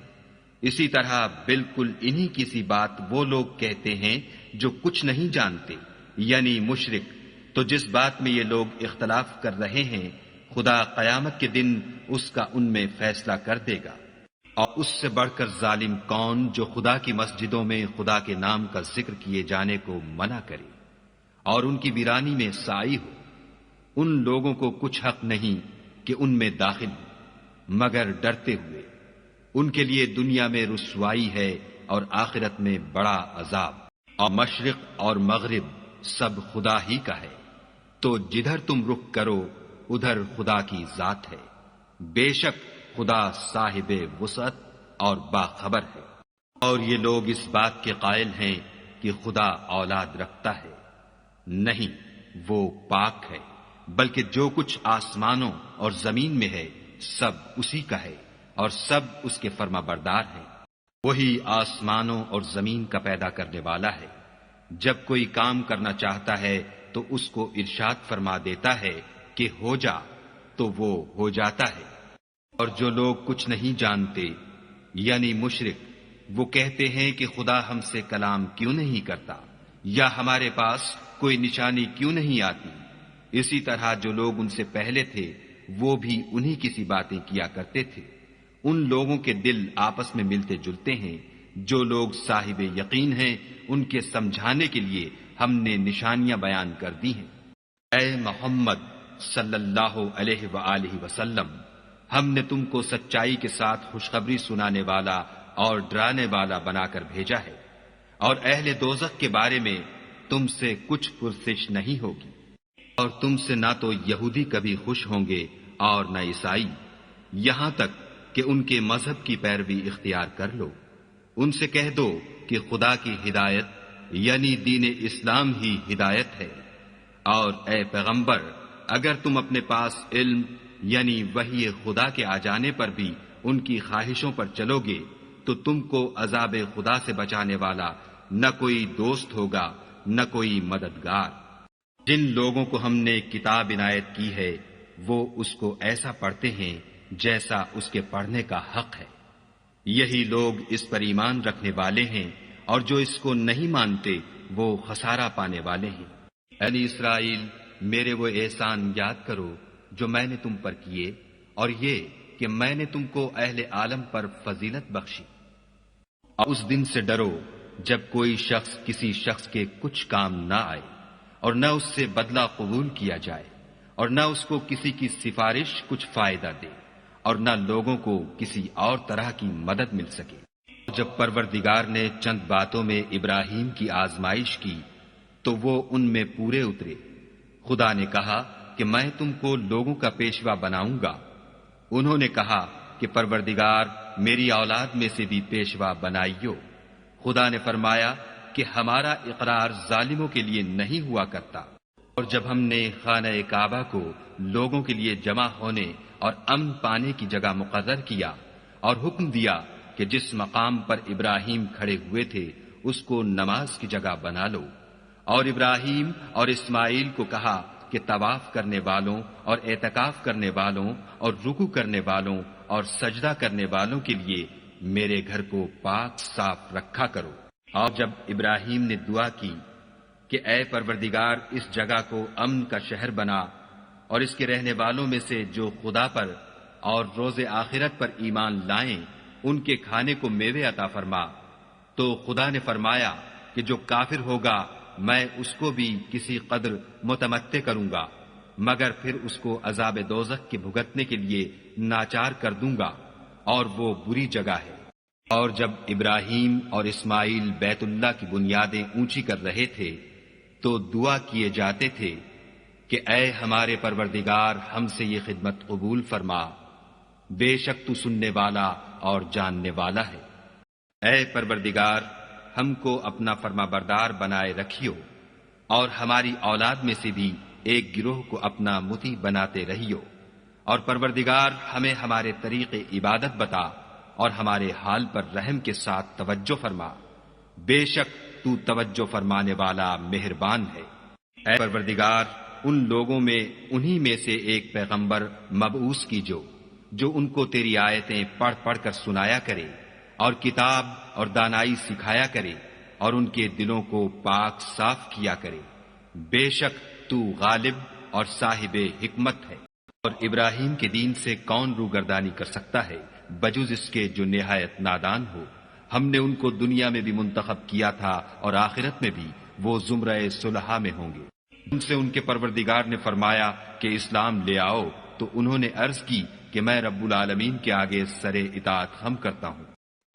اسی طرح بالکل انہی کی سی بات وہ لوگ کہتے ہیں جو کچھ نہیں جانتے یعنی مشرک۔ تو جس بات میں یہ لوگ اختلاف کر رہے ہیں خدا قیامت کے دن اس کا ان میں فیصلہ کر دے گا۔ اور اس سے بڑھ کر ظالم کون جو خدا کی مسجدوں میں خدا کے نام کا ذکر کیے جانے کو منع کرے اور ان کی ویرانی میں سائی ہو۔ ان لوگوں کو کچھ حق نہیں کہ ان میں داخل ہو مگر ڈرتے ہوئے۔ ان کے لیے دنیا میں رسوائی ہے اور آخرت میں بڑا عذاب۔ اور مشرق اور مغرب سب خدا ہی کا ہے، تو جدھر تم رخ کرو ادھر خدا کی ذات ہے۔ بے شک خدا صاحب وسعت اور باخبر ہے۔ اور یہ لوگ اس بات کے قائل ہیں کہ خدا اولاد رکھتا ہے، نہیں، وہ پاک ہے، بلکہ جو کچھ آسمانوں اور زمین میں ہے سب اسی کا ہے اور سب اس کے فرما بردار ہیں۔ وہی آسمانوں اور زمین کا پیدا کرنے والا ہے، جب کوئی کام کرنا چاہتا ہے تو اس کو ارشاد فرما دیتا ہے کہ ہو جا، تو وہ ہو جاتا ہے۔ اور جو لوگ کچھ نہیں جانتے یعنی مشرک، وہ کہتے ہیں کہ خدا ہم سے کلام کیوں نہیں کرتا یا ہمارے پاس کوئی نشانی کیوں نہیں آتی۔ اسی طرح جو لوگ ان سے پہلے تھے وہ بھی انہی کی سی باتیں کیا کرتے تھے۔ ان لوگوں کے دل آپس میں ملتے جلتے ہیں، جو لوگ صاحب یقین ہیں ان کے سمجھانے کے لیے ہم نے نشانیاں بیان کر دی ہیں۔ اے محمد صلی اللہ علیہ وآلہ وسلم، ہم نے تم کو سچائی کے ساتھ خوشخبری سنانے والا اور ڈرانے والا بنا کر بھیجا ہے، اور اہل دوزخ کے بارے میں تم سے کچھ پرسش نہیں ہوگی، اور تم سے نہ تو یہودی کبھی خوش ہوں گے اور نہ عیسائی، یہاں تک کہ ان کے مذہب کی پیروی اختیار کر لو۔ ان سے کہہ دو کہ خدا کی ہدایت یعنی دین اسلام ہی ہدایت ہے، اور اے پیغمبر اگر تم اپنے پاس علم یعنی وحی خدا کے آ جانے پر بھی ان کی خواہشوں پر چلو گے تو تم کو عذاب خدا سے بچانے والا نہ کوئی دوست ہوگا نہ کوئی مددگار۔ جن لوگوں کو ہم نے کتاب عنایت کی ہے وہ اس کو ایسا پڑھتے ہیں جیسا اس کے پڑھنے کا حق ہے، یہی لوگ اس پر ایمان رکھنے والے ہیں، اور جو اس کو نہیں مانتے وہ خسارہ پانے والے ہیں۔ بنی اسرائیل، میرے وہ احسان یاد کرو جو میں نے تم پر کیے، اور یہ کہ میں نے تم کو اہل عالم پر فضیلت بخشی۔ اور اس دن سے ڈرو جب کوئی شخص کسی شخص کے کچھ کام نہ آئے، اور نہ اس سے بدلہ قبول کیا جائے، اور نہ اس کو کسی کی سفارش کچھ فائدہ دے، اور نہ لوگوں کو کسی اور طرح کی مدد مل سکے۔ جب پروردگار نے چند باتوں میں ابراہیم کی آزمائش کی تو وہ ان میں پورے اترے۔ خدا نے کہا کہ میں تم کو لوگوں کا پیشوا بناؤں گا۔ انہوں نے کہا کہ پروردگار میری اولاد میں سے بھی پیشوا بنائیو۔ خدا نے فرمایا کہ ہمارا اقرار ظالموں کے لیے نہیں ہوا کرتا۔ اور جب ہم نے خانہ کعبہ کو لوگوں کے لیے جمع ہونے اور امن پانے کی جگہ مقرر کیا اور حکم دیا کہ جس مقام پر ابراہیم کھڑے ہوئے تھے اس کو نماز کی جگہ بنا لو، اور ابراہیم اور اسماعیل کو کہا کہ طواف کرنے والوں اور اعتکاف کرنے والوں اور رکوع کرنے والوں اور سجدہ کرنے والوں کے لیے میرے گھر کو پاک صاف رکھا کرو۔ اور جب ابراہیم نے دعا کی کہ اے پروردگار اس جگہ کو امن کا شہر بنا، اور اس کے رہنے والوں میں سے جو خدا پر اور روز آخرت پر ایمان لائیں ان کے کھانے کو میوے عطا فرما، تو خدا نے فرمایا کہ جو کافر ہوگا میں اس کو بھی کسی قدر متمتع کروں گا، مگر پھر اس کو عذاب دوزخ کے بھگتنے کے لیے ناچار کر دوں گا، اور وہ بری جگہ ہے۔ اور جب ابراہیم اور اسماعیل بیت اللہ کی بنیادیں اونچی کر رہے تھے تو دعا کیے جاتے تھے کہ اے ہمارے پروردگار ہم سے یہ خدمت قبول فرما، بے شک تو سننے والا اور جاننے والا ہے۔ اے پروردگار ہم کو اپنا فرما بردار بنائے رکھیو، اور ہماری اولاد میں سے بھی ایک گروہ کو اپنا مطیع بناتے رہیو، اور پروردگار ہمیں ہمارے طریق عبادت بتا اور ہمارے حال پر رحم کے ساتھ توجہ فرما، بے شک تو توجہ فرمانے والا مہربان ہے۔ اے پروردگار ان لوگوں میں انہی میں سے ایک پیغمبر مبعوث کیجو جو ان کو تیری آیتیں پڑھ پڑھ کر سنایا کرے اور کتاب اور دانائی سکھایا کرے اور ان کے دلوں کو پاک صاف کیا کرے، بے شک تو غالب اور صاحب حکمت ہے۔ اور ابراہیم کے دین سے کون روگردانی کر سکتا ہے بجز اس کے جو نہایت نادان ہو؟ ہم نے ان کو دنیا میں بھی منتخب کیا تھا اور آخرت میں بھی وہ زمرہ صلحاء میں ہوں گے۔ ان سے ان کے پروردگار نے فرمایا کہ اسلام لے آؤ، تو انہوں نے عرض کی کہ میں رب العالمین کے آگے سر اطاعت خم کرتا ہوں۔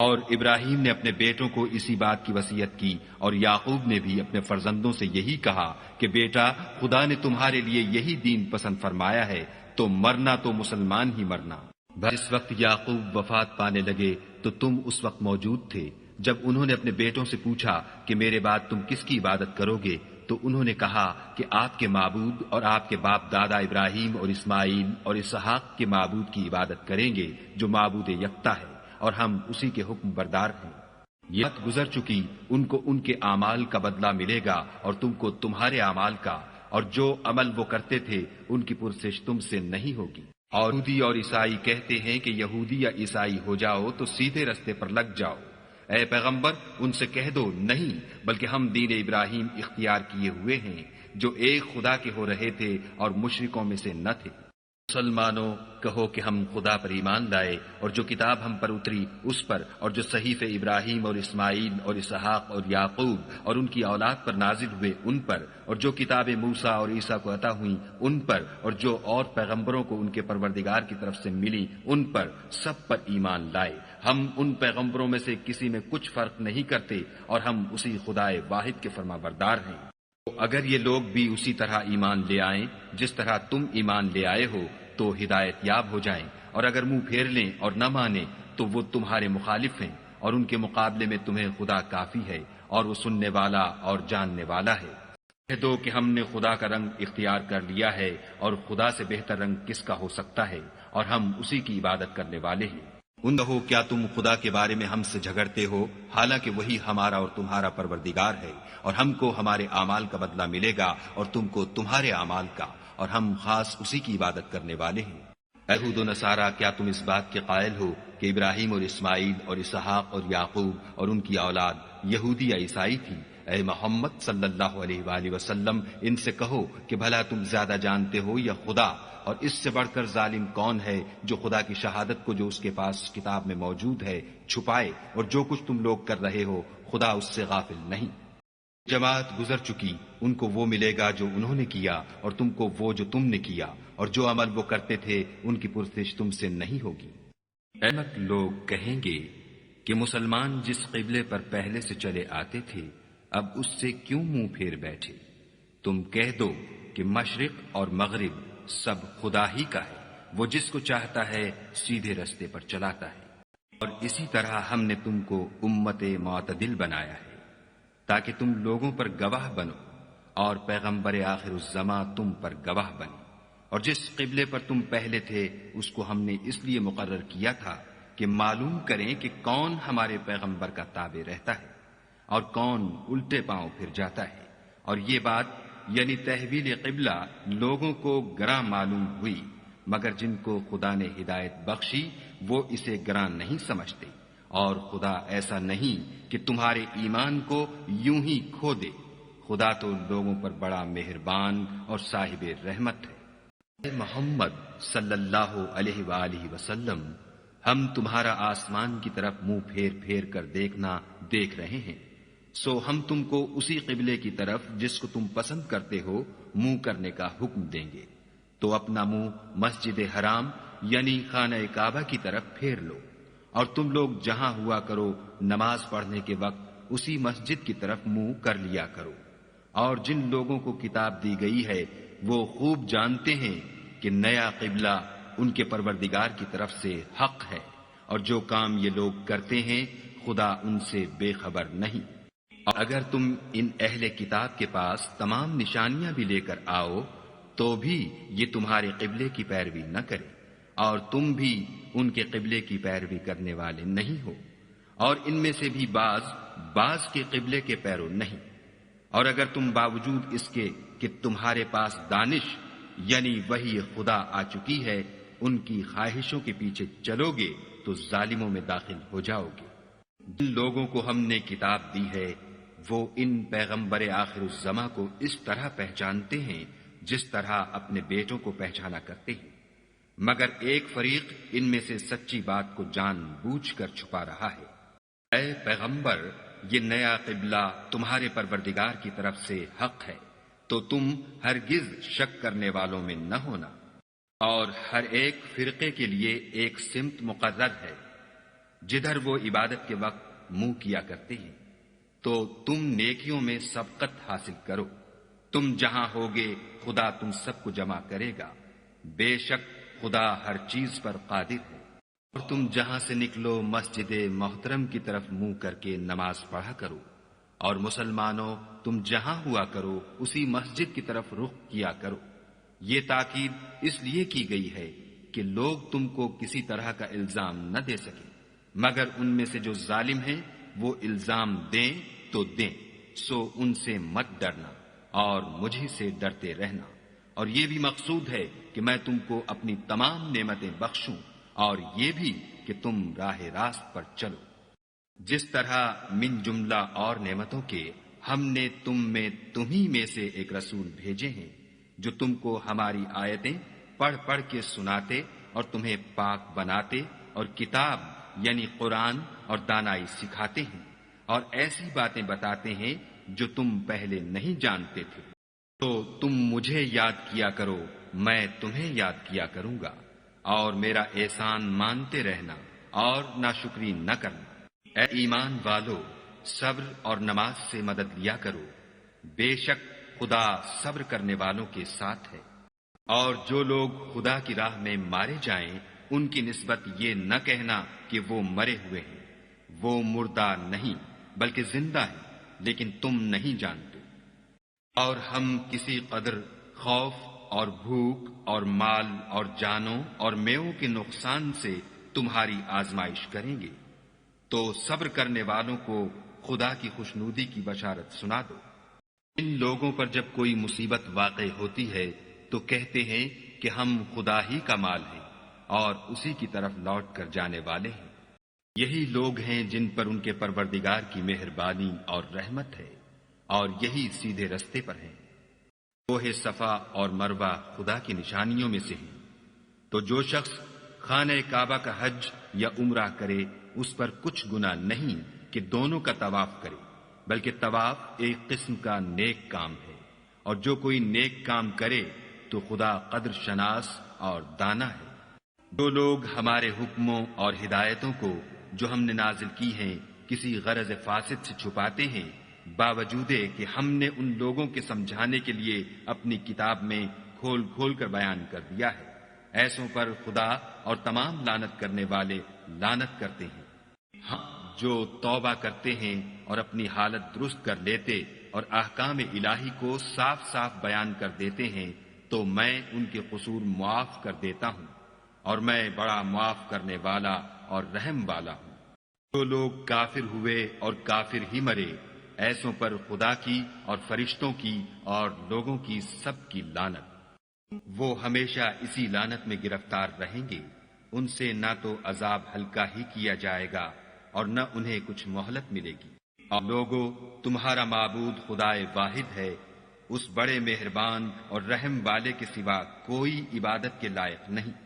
اور ابراہیم نے اپنے بیٹوں کو اسی بات کی وصیت کی، اور یعقوب نے بھی اپنے فرزندوں سے یہی کہا کہ بیٹا خدا نے تمہارے لیے یہی دین پسند فرمایا ہے، تو مرنا تو مسلمان ہی مرنا۔ جس وقت یعقوب وفات پانے لگے تو تم اس وقت موجود تھے جب انہوں نے اپنے بیٹوں سے پوچھا کہ میرے بعد تم کس کی عبادت کرو گے، تو انہوں نے کہا کہ آپ کے معبود اور آپ کے باپ دادا ابراہیم اور اسماعیل اور اسحاق کے معبود کی عبادت کریں گے جو معبود یکتا ہے، اور ہم اسی کے حکم بردار ہیں۔ یہ بات گزر چکی، ان کو ان کے اعمال کا بدلہ ملے گا اور تم کو تمہارے اعمال کا، اور جو عمل وہ کرتے تھے ان کی پرسش تم سے نہیں ہوگی۔ اور یہودی اور عیسائی کہتے ہیں کہ یہودی یا عیسائی ہو جاؤ تو سیدھے رستے پر لگ جاؤ۔ اے پیغمبر ان سے کہہ دو نہیں، بلکہ ہم دین ابراہیم اختیار کیے ہوئے ہیں جو ایک خدا کے ہو رہے تھے اور مشرکوں میں سے نہ تھے۔ مسلمانوں کہو کہ ہم خدا پر ایمان لائے اور جو کتاب ہم پر اتری اس پر، اور جو صحیفے ابراہیم اور اسماعیل اور اسحاق اور یعقوب اور ان کی اولاد پر نازل ہوئے ان پر، اور جو کتابیں موسیٰ اور عیسیٰ کو عطا ہوئیں ان پر، اور جو اور پیغمبروں کو ان کے پروردگار کی طرف سے ملی ان پر، سب پر ایمان لائے۔ ہم ان پیغمبروں میں سے کسی میں کچھ فرق نہیں کرتے اور ہم اسی خدائے واحد کے فرمانبردار ہیں۔ اگر یہ لوگ بھی اسی طرح ایمان لے آئیں جس طرح تم ایمان لے آئے ہو تو ہدایت یاب ہو جائیں، اور اگر منہ پھیر لیں اور نہ مانیں تو وہ تمہارے مخالف ہیں، اور ان کے مقابلے میں تمہیں خدا کافی ہے اور وہ سننے والا اور جاننے والا ہے۔ کہہ دو کہ ہم نے خدا کا رنگ اختیار کر لیا ہے، اور خدا سے بہتر رنگ کس کا ہو سکتا ہے، اور ہم اسی کی عبادت کرنے والے ہیں۔ ان کہو کیا تم خدا کے بارے میں ہم سے جھگڑتے ہو، حالانکہ وہی ہمارا اور تمہارا پروردگار ہے، اور ہم کو ہمارے اعمال کا بدلہ ملے گا اور تم کو تمہارے اعمال کا، اور ہم خاص اسی کی عبادت کرنے والے ہیں۔ یہود و نصارہ کیا تم اس بات کے قائل ہو کہ ابراہیم اور اسماعیل اور اسحاق اور یعقوب اور ان کی اولاد یہودی یا عیسائی تھی؟ اے محمد صلی اللہ علیہ وآلہ وسلم ان سے کہو کہ بھلا تم زیادہ جانتے ہو یا خدا، اور اس سے بڑھ کر ظالم کون ہے جو خدا کی شہادت کو جو اس کے پاس کتاب میں موجود ہے چھپائے، اور جو کچھ تم لوگ کر رہے ہو خدا اس سے غافل نہیں۔ جماعت گزر چکی ان کو وہ ملے گا جو انہوں نے کیا، اور تم کو وہ جو تم نے کیا، اور جو عمل وہ کرتے تھے ان کی پرسش تم سے نہیں ہوگی۔ احمق لوگ کہیں گے کہ مسلمان جس قبلے پر پہلے سے چلے آتے تھے اب اس سے کیوں منہ پھیر بیٹھے؟ تم کہہ دو کہ مشرق اور مغرب سب خدا ہی کا ہے، وہ جس کو چاہتا ہے سیدھے رستے پر چلاتا ہے، اور اسی طرح ہم نے تم کو امت معتدل بنایا ہے تاکہ تم لوگوں پر گواہ بنو، اور پیغمبر آخر الزماں تم پر گواہ بنے۔ اور جس قبلے پر تم پہلے تھے اس کو ہم نے اس لیے مقرر کیا تھا کہ معلوم کریں کہ کون ہمارے پیغمبر کا تابع رہتا ہے اور کون الٹے پاؤں پھر جاتا ہے۔ اور یہ بات یعنی تحویل قبلہ لوگوں کو گراں معلوم ہوئی، مگر جن کو خدا نے ہدایت بخشی وہ اسے گراں نہیں سمجھتے، اور خدا ایسا نہیں کہ تمہارے ایمان کو یوں ہی کھو دے، خدا تو لوگوں پر بڑا مہربان اور صاحب رحمت ہے۔ اے محمد صلی اللہ علیہ وآلہ وسلم ہم تمہارا آسمان کی طرف منہ پھیر پھیر کر دیکھنا دیکھ رہے ہیں، سو ہم تم کو اسی قبلے کی طرف جس کو تم پسند کرتے ہو منہ کرنے کا حکم دیں گے، تو اپنا منہ مسجد حرام یعنی خانہ کعبہ کی طرف پھیر لو، اور تم لوگ جہاں ہوا کرو نماز پڑھنے کے وقت اسی مسجد کی طرف منہ کر لیا کرو۔ اور جن لوگوں کو کتاب دی گئی ہے وہ خوب جانتے ہیں کہ نیا قبلہ ان کے پروردگار کی طرف سے حق ہے، اور جو کام یہ لوگ کرتے ہیں خدا ان سے بے خبر نہیں۔ اور اگر تم ان اہل کتاب کے پاس تمام نشانیاں بھی لے کر آؤ تو بھی یہ تمہارے قبلے کی پیروی نہ کرے، اور تم بھی ان کے قبلے کی پیروی کرنے والے نہیں ہو، اور ان میں سے بھی بعض کے قبلے کے پیرو نہیں۔ اور اگر تم باوجود اس کے کہ تمہارے پاس دانش یعنی وحی خدا آ چکی ہے ان کی خواہشوں کے پیچھے چلو گے تو ظالموں میں داخل ہو جاؤ گے۔ جن لوگوں کو ہم نے کتاب دی ہے وہ ان پیغمبر آخر الزماں کو اس طرح پہچانتے ہیں جس طرح اپنے بیٹوں کو پہچانا کرتے ہیں، مگر ایک فریق ان میں سے سچی بات کو جان بوجھ کر چھپا رہا ہے۔ اے پیغمبر یہ نیا قبلہ تمہارے پروردگار کی طرف سے حق ہے، تو تم ہرگز شک کرنے والوں میں نہ ہونا، اور ہر ایک فرقے کے لیے ایک سمت مقرر ہے جدھر وہ عبادت کے وقت منہ کیا کرتے ہیں، تو تم نیکیوں میں سبقت حاصل کرو، تم جہاں ہوگے خدا تم سب کو جمع کرے گا، بے شک خدا ہر چیز پر قادر ہے۔ اور تم جہاں سے نکلو مسجد محترم کی طرف منہ کر کے نماز پڑھا کرو، اور مسلمانوں تم جہاں ہوا کرو اسی مسجد کی طرف رخ کیا کرو۔ یہ تاکید اس لیے کی گئی ہے کہ لوگ تم کو کسی طرح کا الزام نہ دے سکیں، مگر ان میں سے جو ظالم ہیں وہ الزام دیں تو دیں، سو ان سے مت ڈرنا اور مجھے سے ڈرتے رہنا۔ اور یہ بھی مقصود ہے کہ میں تم کو اپنی تمام نعمتیں بخشوں، اور یہ بھی کہ تم راہ راست پر چلو۔ جس طرح من جملہ اور نعمتوں کے ہم نے تمہیں سے ایک رسول بھیجے ہیں جو تم کو ہماری آیتیں پڑھ پڑھ کے سناتے اور تمہیں پاک بناتے اور کتاب یعنی قرآن اور دانائی سکھاتے ہیں اور ایسی باتیں بتاتے ہیں جو تم پہلے نہیں جانتے تھے، تو تم مجھے یاد کیا کرو، میں تمہیں یاد کیا کروں گا، اور میرا احسان مانتے رہنا اور ناشکری نہ کرنا۔ اے ایمان والو، صبر اور نماز سے مدد لیا کرو، بے شک خدا صبر کرنے والوں کے ساتھ ہے۔ اور جو لوگ خدا کی راہ میں مارے جائیں ان کی نسبت یہ نہ کہنا کہ وہ مرے ہوئے ہیں، وہ مردہ نہیں بلکہ زندہ ہیں، لیکن تم نہیں جانتے۔ اور ہم کسی قدر خوف اور بھوک اور مال اور جانوں اور میووں کے نقصان سے تمہاری آزمائش کریں گے، تو صبر کرنے والوں کو خدا کی خوشنودی کی بشارت سنا دو۔ ان لوگوں پر جب کوئی مصیبت واقع ہوتی ہے تو کہتے ہیں کہ ہم خدا ہی کا مال ہیں اور اسی کی طرف لوٹ کر جانے والے ہیں۔ یہی لوگ ہیں جن پر ان کے پروردگار کی مہربانی اور رحمت ہے، اور یہی سیدھے رستے پر ہیں۔ کوہ صفا اور مروہ خدا کی نشانیوں میں سے ہیں، تو جو شخص خانہ کعبہ کا حج یا عمرہ کرے اس پر کچھ گناہ نہیں کہ دونوں کا طواف کرے، بلکہ طواف ایک قسم کا نیک کام ہے، اور جو کوئی نیک کام کرے تو خدا قدر شناس اور دانا ہے۔ جو لوگ ہمارے حکموں اور ہدایتوں کو جو ہم نے نازل کی ہیں کسی غرض فاسد سے چھپاتے ہیں، باوجود کہ ہم نے ان لوگوں کے سمجھانے کے لیے اپنی کتاب میں کھول کھول کر بیان کر دیا ہے، ایسوں پر خدا اور تمام لعنت کرنے والے لعنت کرتے ہیں۔ ہاں، جو توبہ کرتے ہیں اور اپنی حالت درست کر لیتے اور احکام الہی کو صاف صاف بیان کر دیتے ہیں تو میں ان کے قصور معاف کر دیتا ہوں، اور میں بڑا معاف کرنے والا اور رحم والا ہوں۔ جو لوگ کافر ہوئے اور کافر ہی مرے، ایسوں پر خدا کی اور فرشتوں کی اور لوگوں کی سب کی لعنت۔ وہ ہمیشہ اسی لعنت میں گرفتار رہیں گے، ان سے نہ تو عذاب ہلکا ہی کیا جائے گا اور نہ انہیں کچھ مہلت ملے گی۔ اور لوگو، تمہارا معبود خدائے واحد ہے، اس بڑے مہربان اور رحم والے کے سوا کوئی عبادت کے لائق نہیں۔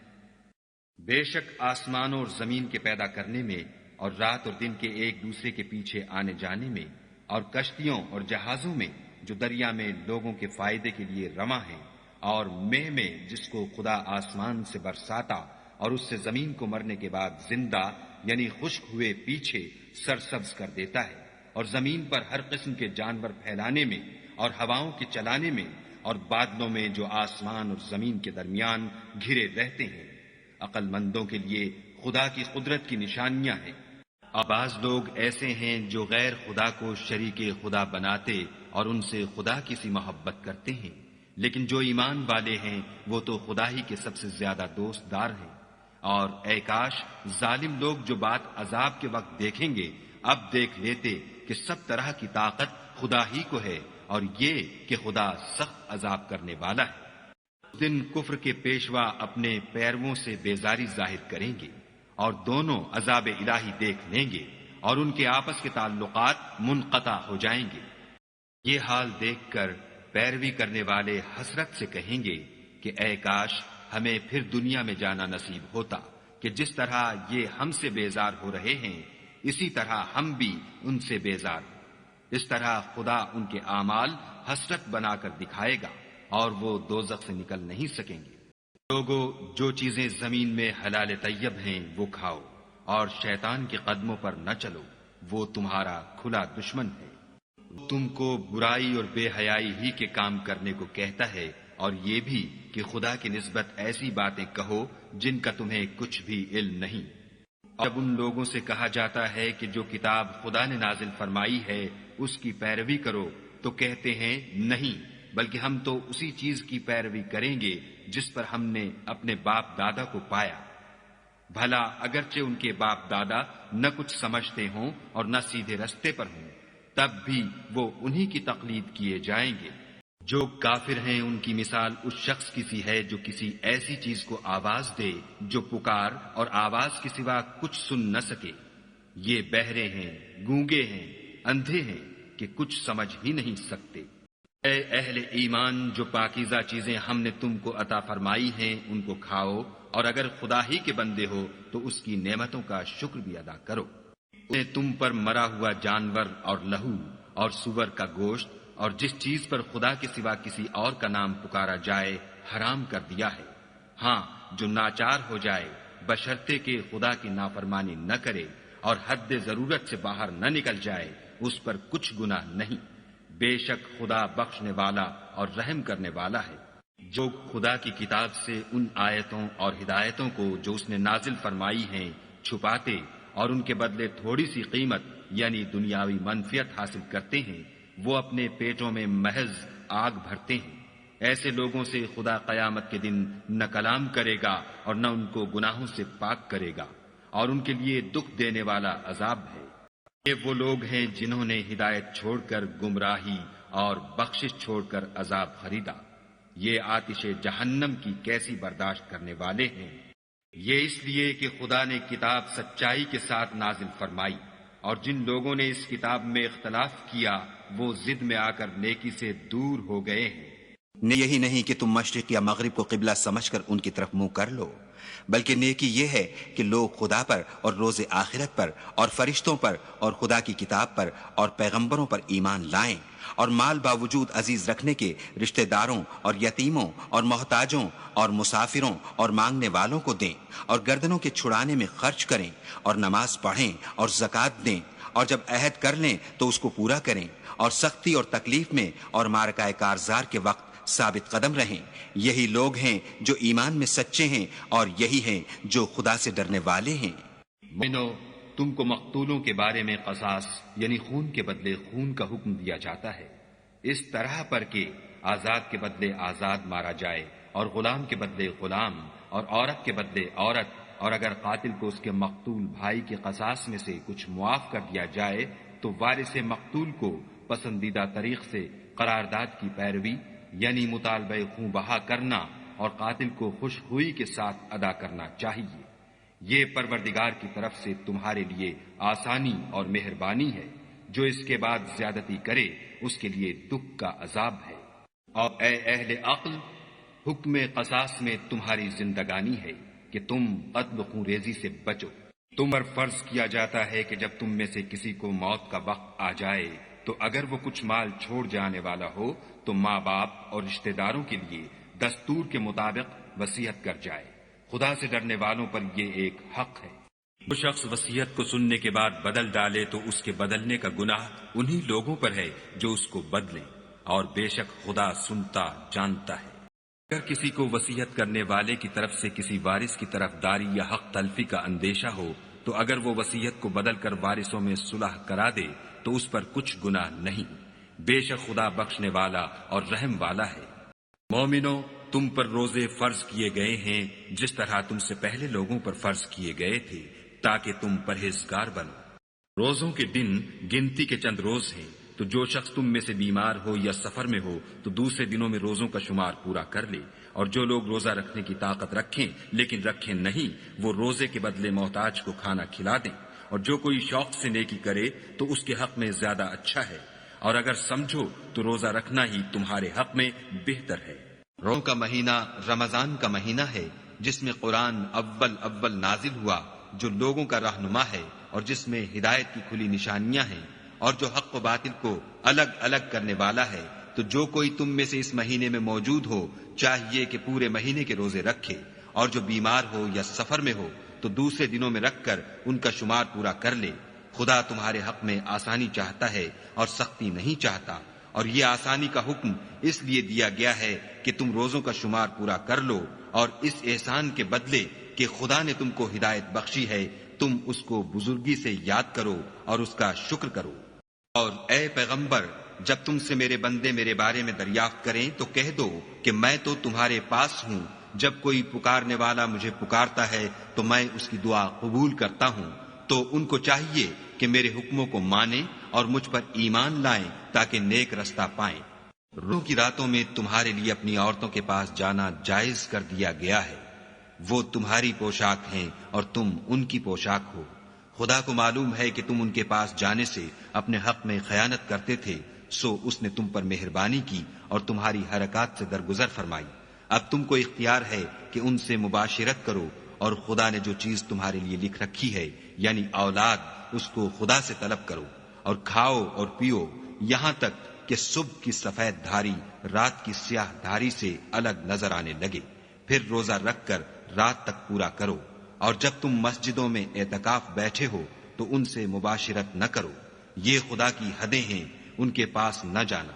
بے شک آسمانوں اور زمین کے پیدا کرنے میں اور رات اور دن کے ایک دوسرے کے پیچھے آنے جانے میں اور کشتیوں اور جہازوں میں جو دریا میں لوگوں کے فائدے کے لیے رواں ہیں، اور مہ میں جس کو خدا آسمان سے برساتا اور اس سے زمین کو مرنے کے بعد زندہ یعنی خشک ہوئے پیچھے سرسبز کر دیتا ہے، اور زمین پر ہر قسم کے جانور پھیلانے میں اور ہواؤں کے چلانے میں اور بادلوں میں جو آسمان اور زمین کے درمیان گھرے رہتے ہیں۔ عقل مندوں کے لیے خدا کی قدرت کی نشانیاں ہیں۔ اور بعض لوگ ایسے ہیں جو غیر خدا کو شریک خدا بناتے اور ان سے خدا کی سی محبت کرتے ہیں، لیکن جو ایمان والے ہیں وہ تو خدا ہی کے سب سے زیادہ دوست دار ہیں۔ اور اے کاش ظالم لوگ جو بات عذاب کے وقت دیکھیں گے اب دیکھ لیتے کہ سب طرح کی طاقت خدا ہی کو ہے، اور یہ کہ خدا سخت عذاب کرنے والا ہے۔ اس دن کفر کے پیشوا اپنے پیرووں سے بیزاری ظاہر کریں گے، اور دونوں عذاب الہی دیکھ لیں گے، اور ان کے آپس کے تعلقات منقطع ہو جائیں گے۔ یہ حال دیکھ کر پیروی کرنے والے حسرت سے کہیں گے کہ اے کاش ہمیں پھر دنیا میں جانا نصیب ہوتا کہ جس طرح یہ ہم سے بیزار ہو رہے ہیں اسی طرح ہم بھی ان سے بیزار ہوں۔ اس طرح خدا ان کے اعمال حسرت بنا کر دکھائے گا اور وہ دوزخ سے نکل نہیں سکیں گے۔ لوگو، جو چیزیں زمین میں حلال طیب ہیں وہ کھاؤ، اور شیطان کے قدموں پر نہ چلو، وہ تمہارا کھلا دشمن ہے۔ تم کو برائی اور بے حیائی ہی کے کام کرنے کو کہتا ہے، اور یہ بھی کہ خدا کی نسبت ایسی باتیں کہو جن کا تمہیں کچھ بھی علم نہیں۔ جب ان لوگوں سے کہا جاتا ہے کہ جو کتاب خدا نے نازل فرمائی ہے اس کی پیروی کرو تو کہتے ہیں نہیں، بلکہ ہم تو اسی چیز کی پیروی کریں گے جس پر ہم نے اپنے باپ دادا کو پایا۔ بھلا اگرچہ ان کے باپ دادا نہ کچھ سمجھتے ہوں اور نہ سیدھے رستے پر ہوں، تب بھی وہ انہی کی تقلید کیے جائیں گے۔ جو کافر ہیں ان کی مثال اس شخص کی سی ہے جو کسی ایسی چیز کو آواز دے جو پکار اور آواز کے سوا کچھ سن نہ سکے۔ یہ بہرے ہیں، گونگے ہیں، اندھے ہیں کہ کچھ سمجھ ہی نہیں سکتے۔ اے اہل ایمان، جو پاکیزہ چیزیں ہم نے تم کو عطا فرمائی ہیں ان کو کھاؤ، اور اگر خدا ہی کے بندے ہو تو اس کی نعمتوں کا شکر بھی ادا کرو۔ اس نے تم پر مرا ہوا جانور اور لہو اور سور کا گوشت اور جس چیز پر خدا کے سوا کسی اور کا نام پکارا جائے حرام کر دیا ہے۔ ہاں، جو ناچار ہو جائے بشرطے کہ خدا کی نافرمانی نہ کرے اور حد ضرورت سے باہر نہ نکل جائے، اس پر کچھ گناہ نہیں۔ بے شک خدا بخشنے والا اور رحم کرنے والا ہے۔ جو خدا کی کتاب سے ان آیتوں اور ہدایتوں کو جو اس نے نازل فرمائی ہیں چھپاتے اور ان کے بدلے تھوڑی سی قیمت یعنی دنیاوی منفعت حاصل کرتے ہیں، وہ اپنے پیٹوں میں محض آگ بھرتے ہیں۔ ایسے لوگوں سے خدا قیامت کے دن نہ کلام کرے گا اور نہ ان کو گناہوں سے پاک کرے گا، اور ان کے لیے دکھ دینے والا عذاب ہے۔ یہ وہ لوگ ہیں جنہوں نے ہدایت چھوڑ کر گمراہی اور بخشش چھوڑ کر عذاب خریدا۔ یہ آتش جہنم کی کیسی برداشت کرنے والے ہیں۔ یہ اس لیے کہ خدا نے کتاب سچائی کے ساتھ نازل فرمائی، اور جن لوگوں نے اس کتاب میں اختلاف کیا وہ ضد میں آ کر نیکی سے دور ہو گئے ہیں۔ یہی نہیں کہ تم مشرق یا مغرب کو قبلہ سمجھ کر ان کی طرف منہ کر لو، بلکہ نیکی یہ ہے کہ لوگ خدا پر اور روز آخرت پر اور فرشتوں پر اور خدا کی کتاب پر اور پیغمبروں پر ایمان لائیں، اور مال باوجود عزیز رکھنے کے رشتہ داروں اور یتیموں اور محتاجوں اور مسافروں اور مانگنے والوں کو دیں، اور گردنوں کے چھڑانے میں خرچ کریں، اور نماز پڑھیں اور زکوٰۃ دیں، اور جب عہد کر لیں تو اس کو پورا کریں، اور سختی اور تکلیف میں اور معرکہ کارزار کے وقت ثابت قدم رہیں۔ یہی لوگ ہیں جو ایمان میں سچے ہیں، اور یہی ہیں جو خدا سے ڈرنے والے ہیں۔ مومنو، تم کو مقتولوں کے بارے میں قصاص یعنی خون کے بدلے خون کا حکم دیا جاتا ہے، اس طرح پر کہ آزاد کے بدلے آزاد مارا جائے، اور غلام کے بدلے غلام، اور عورت کے بدلے عورت، اور اگر قاتل کو اس کے مقتول بھائی کے قصاص میں سے کچھ معاف کر دیا جائے تو وارث مقتول کو پسندیدہ طریق سے قرارداد کی پیروی یعنی مطالبہ خون بہا کرنا اور قاتل کو خوش ہوئی کے ساتھ ادا کرنا چاہیے۔ یہ پروردگار کی طرف سے تمہارے لیے آسانی اور مہربانی ہے۔ جو اس کے بعد زیادتی کرے اس کے لیے دکھ کا عذاب ہے۔ اور اے اہل عقل، حکم قصاص میں تمہاری زندگانی ہے کہ تم قتل خون ریزی سے بچو۔ تم پر فرض کیا جاتا ہے کہ جب تم میں سے کسی کو موت کا وقت آ جائے تو اگر وہ کچھ مال چھوڑ جانے والا ہو تو ماں باپ اور رشتہ داروں کے لیے دستور کے مطابق وصیت کر جائے۔ خدا سے ڈرنے والوں پر یہ ایک حق ہے۔ جو شخص وصیت کو سننے کے بعد بدل ڈالے تو اس کے بدلنے کا گناہ انہی لوگوں پر ہے جو اس کو بدلیں، اور بے شک خدا سنتا جانتا ہے۔ اگر کسی کو وصیت کرنے والے کی طرف سے کسی وارث کی طرف داری یا حق تلفی کا اندیشہ ہو تو اگر وہ وصیت کو بدل کر وارثوں میں صلح کرا دے تو اس پر کچھ گناہ نہیں، بے شک خدا بخشنے والا اور رحم والا ہے۔ مومنو، تم پر روزے فرض کیے گئے ہیں جس طرح تم سے پہلے لوگوں پر فرض کیے گئے تھے تاکہ تم پرہیزگار بنو۔ روزوں کے دن گنتی کے چند روز ہیں، تو جو شخص تم میں سے بیمار ہو یا سفر میں ہو تو دوسرے دنوں میں روزوں کا شمار پورا کر لے، اور جو لوگ روزہ رکھنے کی طاقت رکھیں لیکن رکھیں نہیں وہ روزے کے بدلے محتاج کو کھانا کھلا دیں، اور جو کوئی شوق سے نیکی کرے تو اس کے حق میں زیادہ اچھا ہے، اور اگر سمجھو تو روزہ رکھنا ہی تمہارے حق میں بہتر ہے۔ روزوں کا مہینہ رمضان کا مہینہ ہے جس میں قرآن اول نازل ہوا، جو لوگوں کا رہنما ہے اور جس میں ہدایت کی کھلی نشانیاں ہیں، اور جو حق و باطل کو الگ الگ کرنے والا ہے۔ تو جو کوئی تم میں سے اس مہینے میں موجود ہو چاہیے کہ پورے مہینے کے روزے رکھے، اور جو بیمار ہو یا سفر میں ہو تو دوسرے دنوں میں رکھ کر ان کا شمار پورا کر لے۔ خدا تمہارے حق میں آسانی چاہتا ہے اور سختی نہیں چاہتا، اور یہ آسانی کا حکم اس لیے دیا گیا ہے کہ تم روزوں کا شمار پورا کر لو، اور اس احسان کے بدلے کہ خدا نے تم کو ہدایت بخشی ہے تم اس کو بزرگی سے یاد کرو اور اس کا شکر کرو۔ اور اے پیغمبر، جب تم سے میرے بندے میرے بارے میں دریافت کریں تو کہہ دو کہ میں تو تمہارے پاس ہوں، جب کوئی پکارنے والا مجھے پکارتا ہے تو میں اس کی دعا قبول کرتا ہوں۔ تو ان کو چاہیے کہ میرے حکموں کو مانیں اور مجھ پر ایمان لائیں تاکہ نیک رستہ پائیں۔ روزوں کی راتوں میں تمہارے لیے اپنی عورتوں کے پاس جانا جائز کر دیا گیا ہے، وہ تمہاری پوشاک ہیں اور تم ان کی پوشاک ہو۔ خدا کو معلوم ہے کہ تم ان کے پاس جانے سے اپنے حق میں خیانت کرتے تھے، سو اس نے تم پر مہربانی کی اور تمہاری حرکات سے درگزر فرمائی۔ اب تم کو اختیار ہے کہ ان سے مباشرت کرو، اور خدا نے جو چیز تمہارے لیے لکھ رکھی ہے یعنی اولاد، اس کو خدا سے طلب کرو، اور کھاؤ اور پیو یہاں تک کہ صبح کی سفید دھاری رات کی سیاہ دھاری سے الگ نظر آنے لگے، پھر روزہ رکھ کر رات تک پورا کرو، اور جب تم مسجدوں میں اعتکاف بیٹھے ہو تو ان سے مباشرت نہ کرو، یہ خدا کی حدیں ہیں، ان کے پاس نہ جانا۔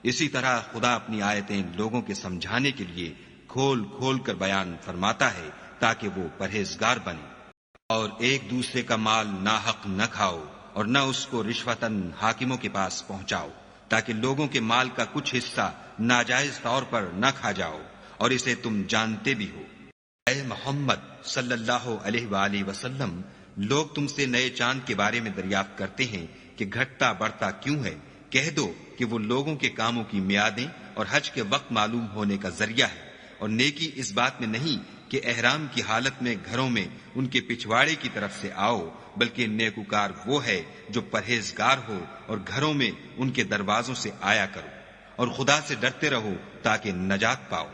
اسی طرح خدا اپنی آیتیں لوگوں کے سمجھانے کے لیے کھول کھول کر بیان فرماتا ہے تاکہ وہ پرہیزگار بنے۔ اور ایک دوسرے کا مال ناحق نہ کھاؤ، اور نہ اس کو رشوتاً حاکموں کے پاس پہنچاؤ، تاکہ لوگوں کے مال کا کچھ حصہ ناجائز طور پر نہ کھا جاؤ، اور اسے تم جانتے بھی ہو۔ اے محمد صلی اللہ علیہ وآلہ وسلم، لوگ تم سے نئے چاند کے بارے میں دریافت کرتے ہیں کہ گھٹتا بڑھتا کیوں ہے؟ کہہ دو کہ وہ لوگوں کے کاموں کی میعادیں اور حج کے وقت معلوم ہونے کا ذریعہ ہے، اور نیکی اس بات میں نہیں کہ احرام کی حالت میں گھروں میں ان کے پچھواڑے کی طرف سے آؤ، بلکہ نیکوکار وہ ہے جو پرہیزگار ہو اور گھروں میں ان کے دروازوں سے آیا کرو، اور خدا سے ڈرتے رہو تاکہ نجات پاؤ۔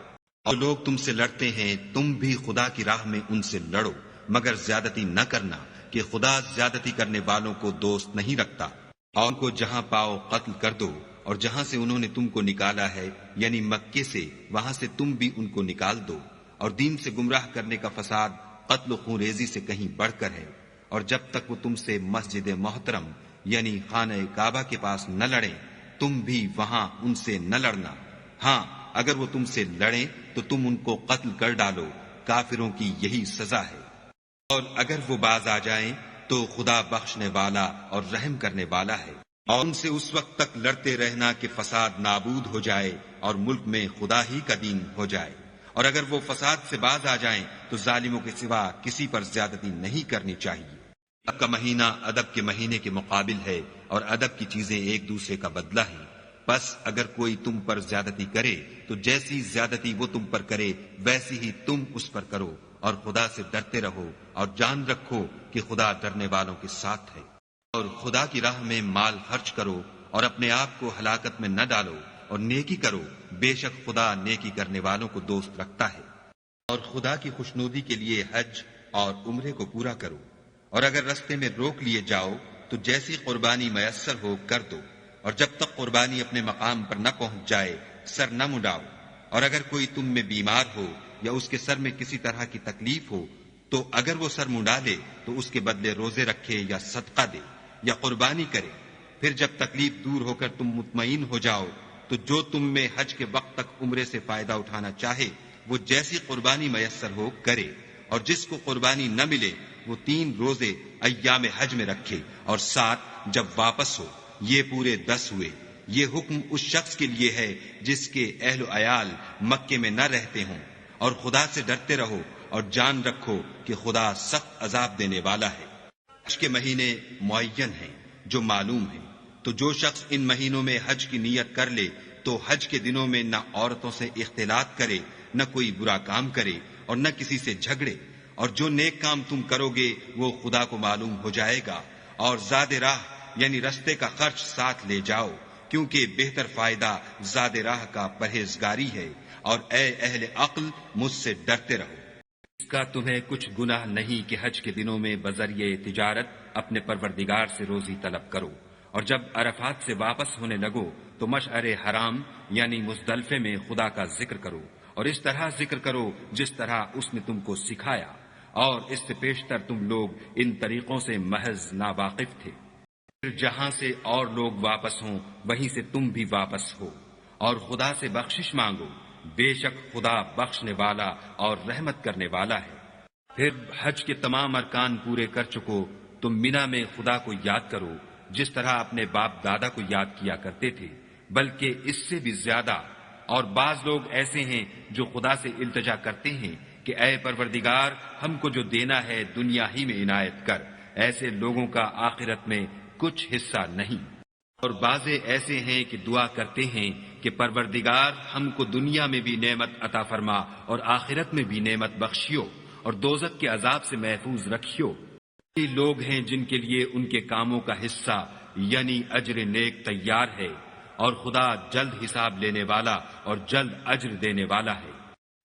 اور لوگ تم سے لڑتے ہیں، تم بھی خدا کی راہ میں ان سے لڑو، مگر زیادتی نہ کرنا کہ خدا زیادتی کرنے والوں کو دوست نہیں رکھتا۔ اور ان کو جہاں پاؤ قتل کر دو، اور جہاں سے انہوں نے تم کو نکالا ہے یعنی مکے سے، وہاں سے تم بھی ان کو نکال دو۔ اور دین سے گمراہ کرنے کا فساد قتل و خون ریزی سے کہیں بڑھ کر ہے۔ اور جب تک وہ تم سے مسجد محترم یعنی خانہ کعبہ کے پاس نہ لڑیں، تم بھی وہاں ان سے نہ لڑنا۔ ہاں، اگر وہ تم سے لڑیں تو تم ان کو قتل کر ڈالو، کافروں کی یہی سزا ہے۔ اور اگر وہ باز آ جائیں تو خدا بخشنے والا اور رحم کرنے والا ہے۔ اور ان سے اس وقت تک لڑتے رہنا کہ فساد نابود ہو جائے اور ملک میں خدا ہی کا دین ہو جائے۔ اور اگر وہ فساد سے باز آ جائیں تو ظالموں کے سوا کسی پر زیادتی نہیں کرنی چاہیے۔ ادب کا مہینہ ادب کے مہینے کے مقابل ہے، اور ادب کی چیزیں ایک دوسرے کا بدلہ ہیں۔ بس اگر کوئی تم پر زیادتی کرے تو جیسی زیادتی وہ تم پر کرے ویسی ہی تم اس پر کرو، اور خدا سے ڈرتے رہو، اور جان رکھو کہ خدا ڈرنے والوں کے ساتھ ہے۔ اور خدا کی راہ میں مال خرچ کرو، اور اپنے آپ کو ہلاکت میں نہ ڈالو، اور نیکی کرو، بے شک خدا نیکی کرنے والوں کو دوست رکھتا ہے۔ اور خدا کی خوشنودی کے لیے حج اور عمرے کو پورا کرو، اور اگر رستے میں روک لیے جاؤ تو جیسی قربانی میسر ہو کر دو، اور جب تک قربانی اپنے مقام پر نہ پہنچ جائے سر نہ مڈاؤ۔ اور اگر کوئی تم میں بیمار ہو یا اس کے سر میں کسی طرح کی تکلیف ہو تو اگر وہ سر منڈا لے تو اس کے بدلے روزے رکھے یا صدقہ دے یا قربانی کرے۔ پھر جب تکلیف دور ہو کر تم مطمئن ہو جاؤ تو جو تم میں حج کے وقت تک عمرے سے فائدہ اٹھانا چاہے وہ جیسی قربانی میسر ہو کرے، اور جس کو قربانی نہ ملے وہ 3 روزے ایام حج میں رکھے، اور 7 جب واپس ہو، یہ پورے 10 ہوئے۔ یہ حکم اس شخص کے لیے ہے جس کے اہل و عیال مکے میں نہ رہتے ہوں۔ اور خدا سے ڈرتے رہو اور جان رکھو کہ خدا سخت عذاب دینے والا ہے۔ حج کے مہینے معین ہیں جو معلوم ہیں، تو جو شخص ان مہینوں میں حج کی نیت کر لے تو حج کے دنوں میں نہ عورتوں سے اختلاط کرے، نہ کوئی برا کام کرے، اور نہ کسی سے جھگڑے۔ اور جو نیک کام تم کرو گے وہ خدا کو معلوم ہو جائے گا۔ اور زاد راہ یعنی رستے کا خرچ ساتھ لے جاؤ، کیونکہ بہتر فائدہ زاد راہ کا پرہیزگاری ہے۔ اور اے اہل عقل، مجھ سے ڈرتے رہو۔ اس کا تمہیں کچھ گناہ نہیں کہ حج کے دنوں میں بذریعہ تجارت اپنے پروردگار سے روزی طلب کرو، اور جب عرفات سے واپس ہونے لگو تو مشعر حرام یعنی مزدلفے میں خدا کا ذکر کرو، اور اس طرح ذکر کرو جس طرح اس نے تم کو سکھایا، اور اس سے پیشتر تم لوگ ان طریقوں سے محض ناواقف تھے۔ پھر جہاں سے اور لوگ واپس ہوں وہیں سے تم بھی واپس ہو، اور خدا سے بخشش مانگو، بے شک خدا بخشنے والا اور رحمت کرنے والا ہے۔ پھر حج کے تمام ارکان پورے کر چکو، تم مینا میں خدا کو یاد کرو جس طرح اپنے باپ دادا کو یاد کیا کرتے تھے، بلکہ اس سے بھی زیادہ۔ اور بعض لوگ ایسے ہیں جو خدا سے التجا کرتے ہیں کہ اے پروردگار، ہم کو جو دینا ہے دنیا ہی میں عنایت کر۔ ایسے لوگوں کا آخرت میں کچھ حصہ نہیں۔ اور بعض ایسے ہیں کہ دعا کرتے ہیں کہ پروردگار ہم کو دنیا میں بھی نعمت عطا فرما اور آخرت میں بھی نعمت بخشیو، اور دوزخ کے عذاب سے محفوظ رکھیو۔ یہ لوگ ہیں جن کے لیے ان کے کاموں کا حصہ یعنی اجر نیک تیار ہے، اور خدا جلد حساب لینے والا اور جلد اجر دینے والا ہے۔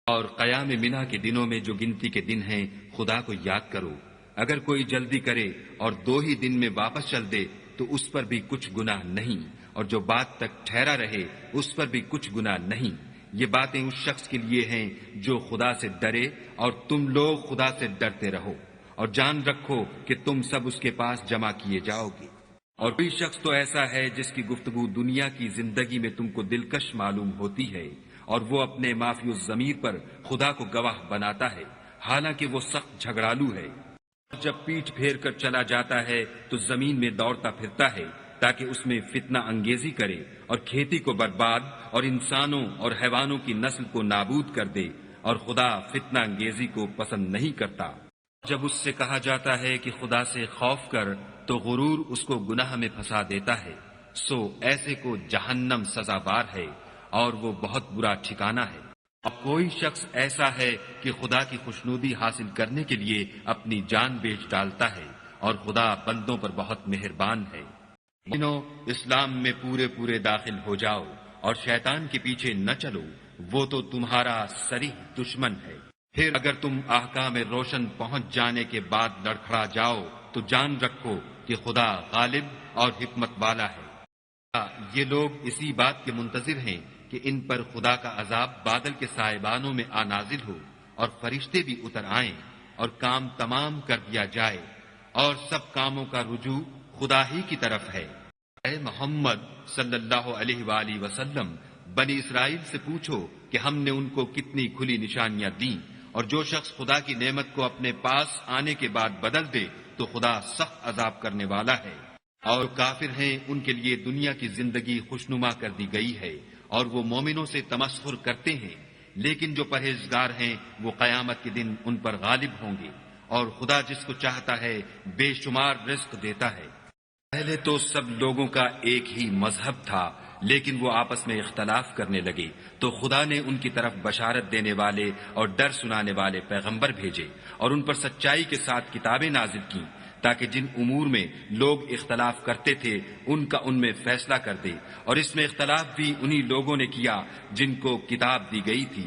اور قیام منا کے دنوں میں جو گنتی کے دن ہیں خدا کو یاد کرو۔ اگر کوئی جلدی کرے اور 2 ہی دن میں واپس چل دے تو اس پر بھی کچھ گناہ نہیں، اور جو بات تک ٹھہرا رہے اس پر بھی کچھ گناہ نہیں۔ یہ باتیں اس شخص کے لیے ہیں جو خدا سے ڈرے، اور تم لوگ خدا سے ڈرتے رہو، اور جان رکھو کہ تم سب اس کے پاس جمع کیے جاؤ گے۔ اور کوئی شخص تو ایسا ہے جس کی گفتگو دنیا کی زندگی میں تم کو دلکش معلوم ہوتی ہے، اور وہ اپنے معافی الضمیر پر خدا کو گواہ بناتا ہے، حالانکہ وہ سخت جھگڑالو ہے۔ جب پیٹھ پھیر کر چلا جاتا ہے تو زمین میں دوڑتا پھرتا ہے تاکہ اس میں فتنہ انگیزی کرے اور کھیتی کو برباد اور انسانوں اور حیوانوں کی نسل کو نابود کر دے، اور خدا فتنہ انگیزی کو پسند نہیں کرتا۔ جب اس سے کہا جاتا ہے کہ خدا سے خوف کر تو غرور اس کو گناہ میں پھنسا دیتا ہے، سو ایسے کو جہنم سزاوار ہے اور وہ بہت برا ٹھکانہ ہے۔ اور کوئی شخص ایسا ہے کہ خدا کی خوشنودی حاصل کرنے کے لیے اپنی جان بیچ ڈالتا ہے، اور خدا بندوں پر بہت مہربان ہے۔ اسلام میں پورے داخل ہو جاؤ اور شیطان کے پیچھے نہ چلو، وہ تو تمہارا صریح دشمن ہے۔ پھر اگر تم احکام روشن پہنچ جانے کے بعد لڑکھڑا جاؤ تو جان رکھو کہ خدا غالب اور حکمت والا ہے۔ یہ لوگ اسی بات کے منتظر ہیں کہ ان پر خدا کا عذاب بادل کے سائبانوں میں نازل ہو، اور فرشتے بھی اتر آئیں، اور کام تمام کر دیا جائے، اور سب کاموں کا رجوع خدا ہی کی طرف ہے۔ اے محمد صلی اللہ علیہ وآلہ وسلم، بنی اسرائیل سے پوچھو کہ ہم نے ان کو کتنی کھلی نشانیاں دیں، اور جو شخص خدا کی نعمت کو اپنے پاس آنے کے بعد بدل دے تو خدا سخت عذاب کرنے والا ہے۔ اور کافر ہیں ان کے لیے دنیا کی زندگی خوشنما کر دی گئی ہے، اور وہ مومنوں سے تمسخر کرتے ہیں، لیکن جو پرہیزگار ہیں وہ قیامت کے دن ان پر غالب ہوں گے، اور خدا جس کو چاہتا ہے بے شمار رزق دیتا ہے۔ پہلے تو سب لوگوں کا ایک ہی مذہب تھا، لیکن وہ آپس میں اختلاف کرنے لگے تو خدا نے ان کی طرف بشارت دینے والے اور ڈر سنانے والے پیغمبر بھیجے، اور ان پر سچائی کے ساتھ کتابیں نازل کیں، تاکہ جن امور میں لوگ اختلاف کرتے تھے ان کا ان میں فیصلہ کر دے۔ اور اس میں اختلاف بھی انہی لوگوں نے کیا جن کو کتاب دی گئی تھی،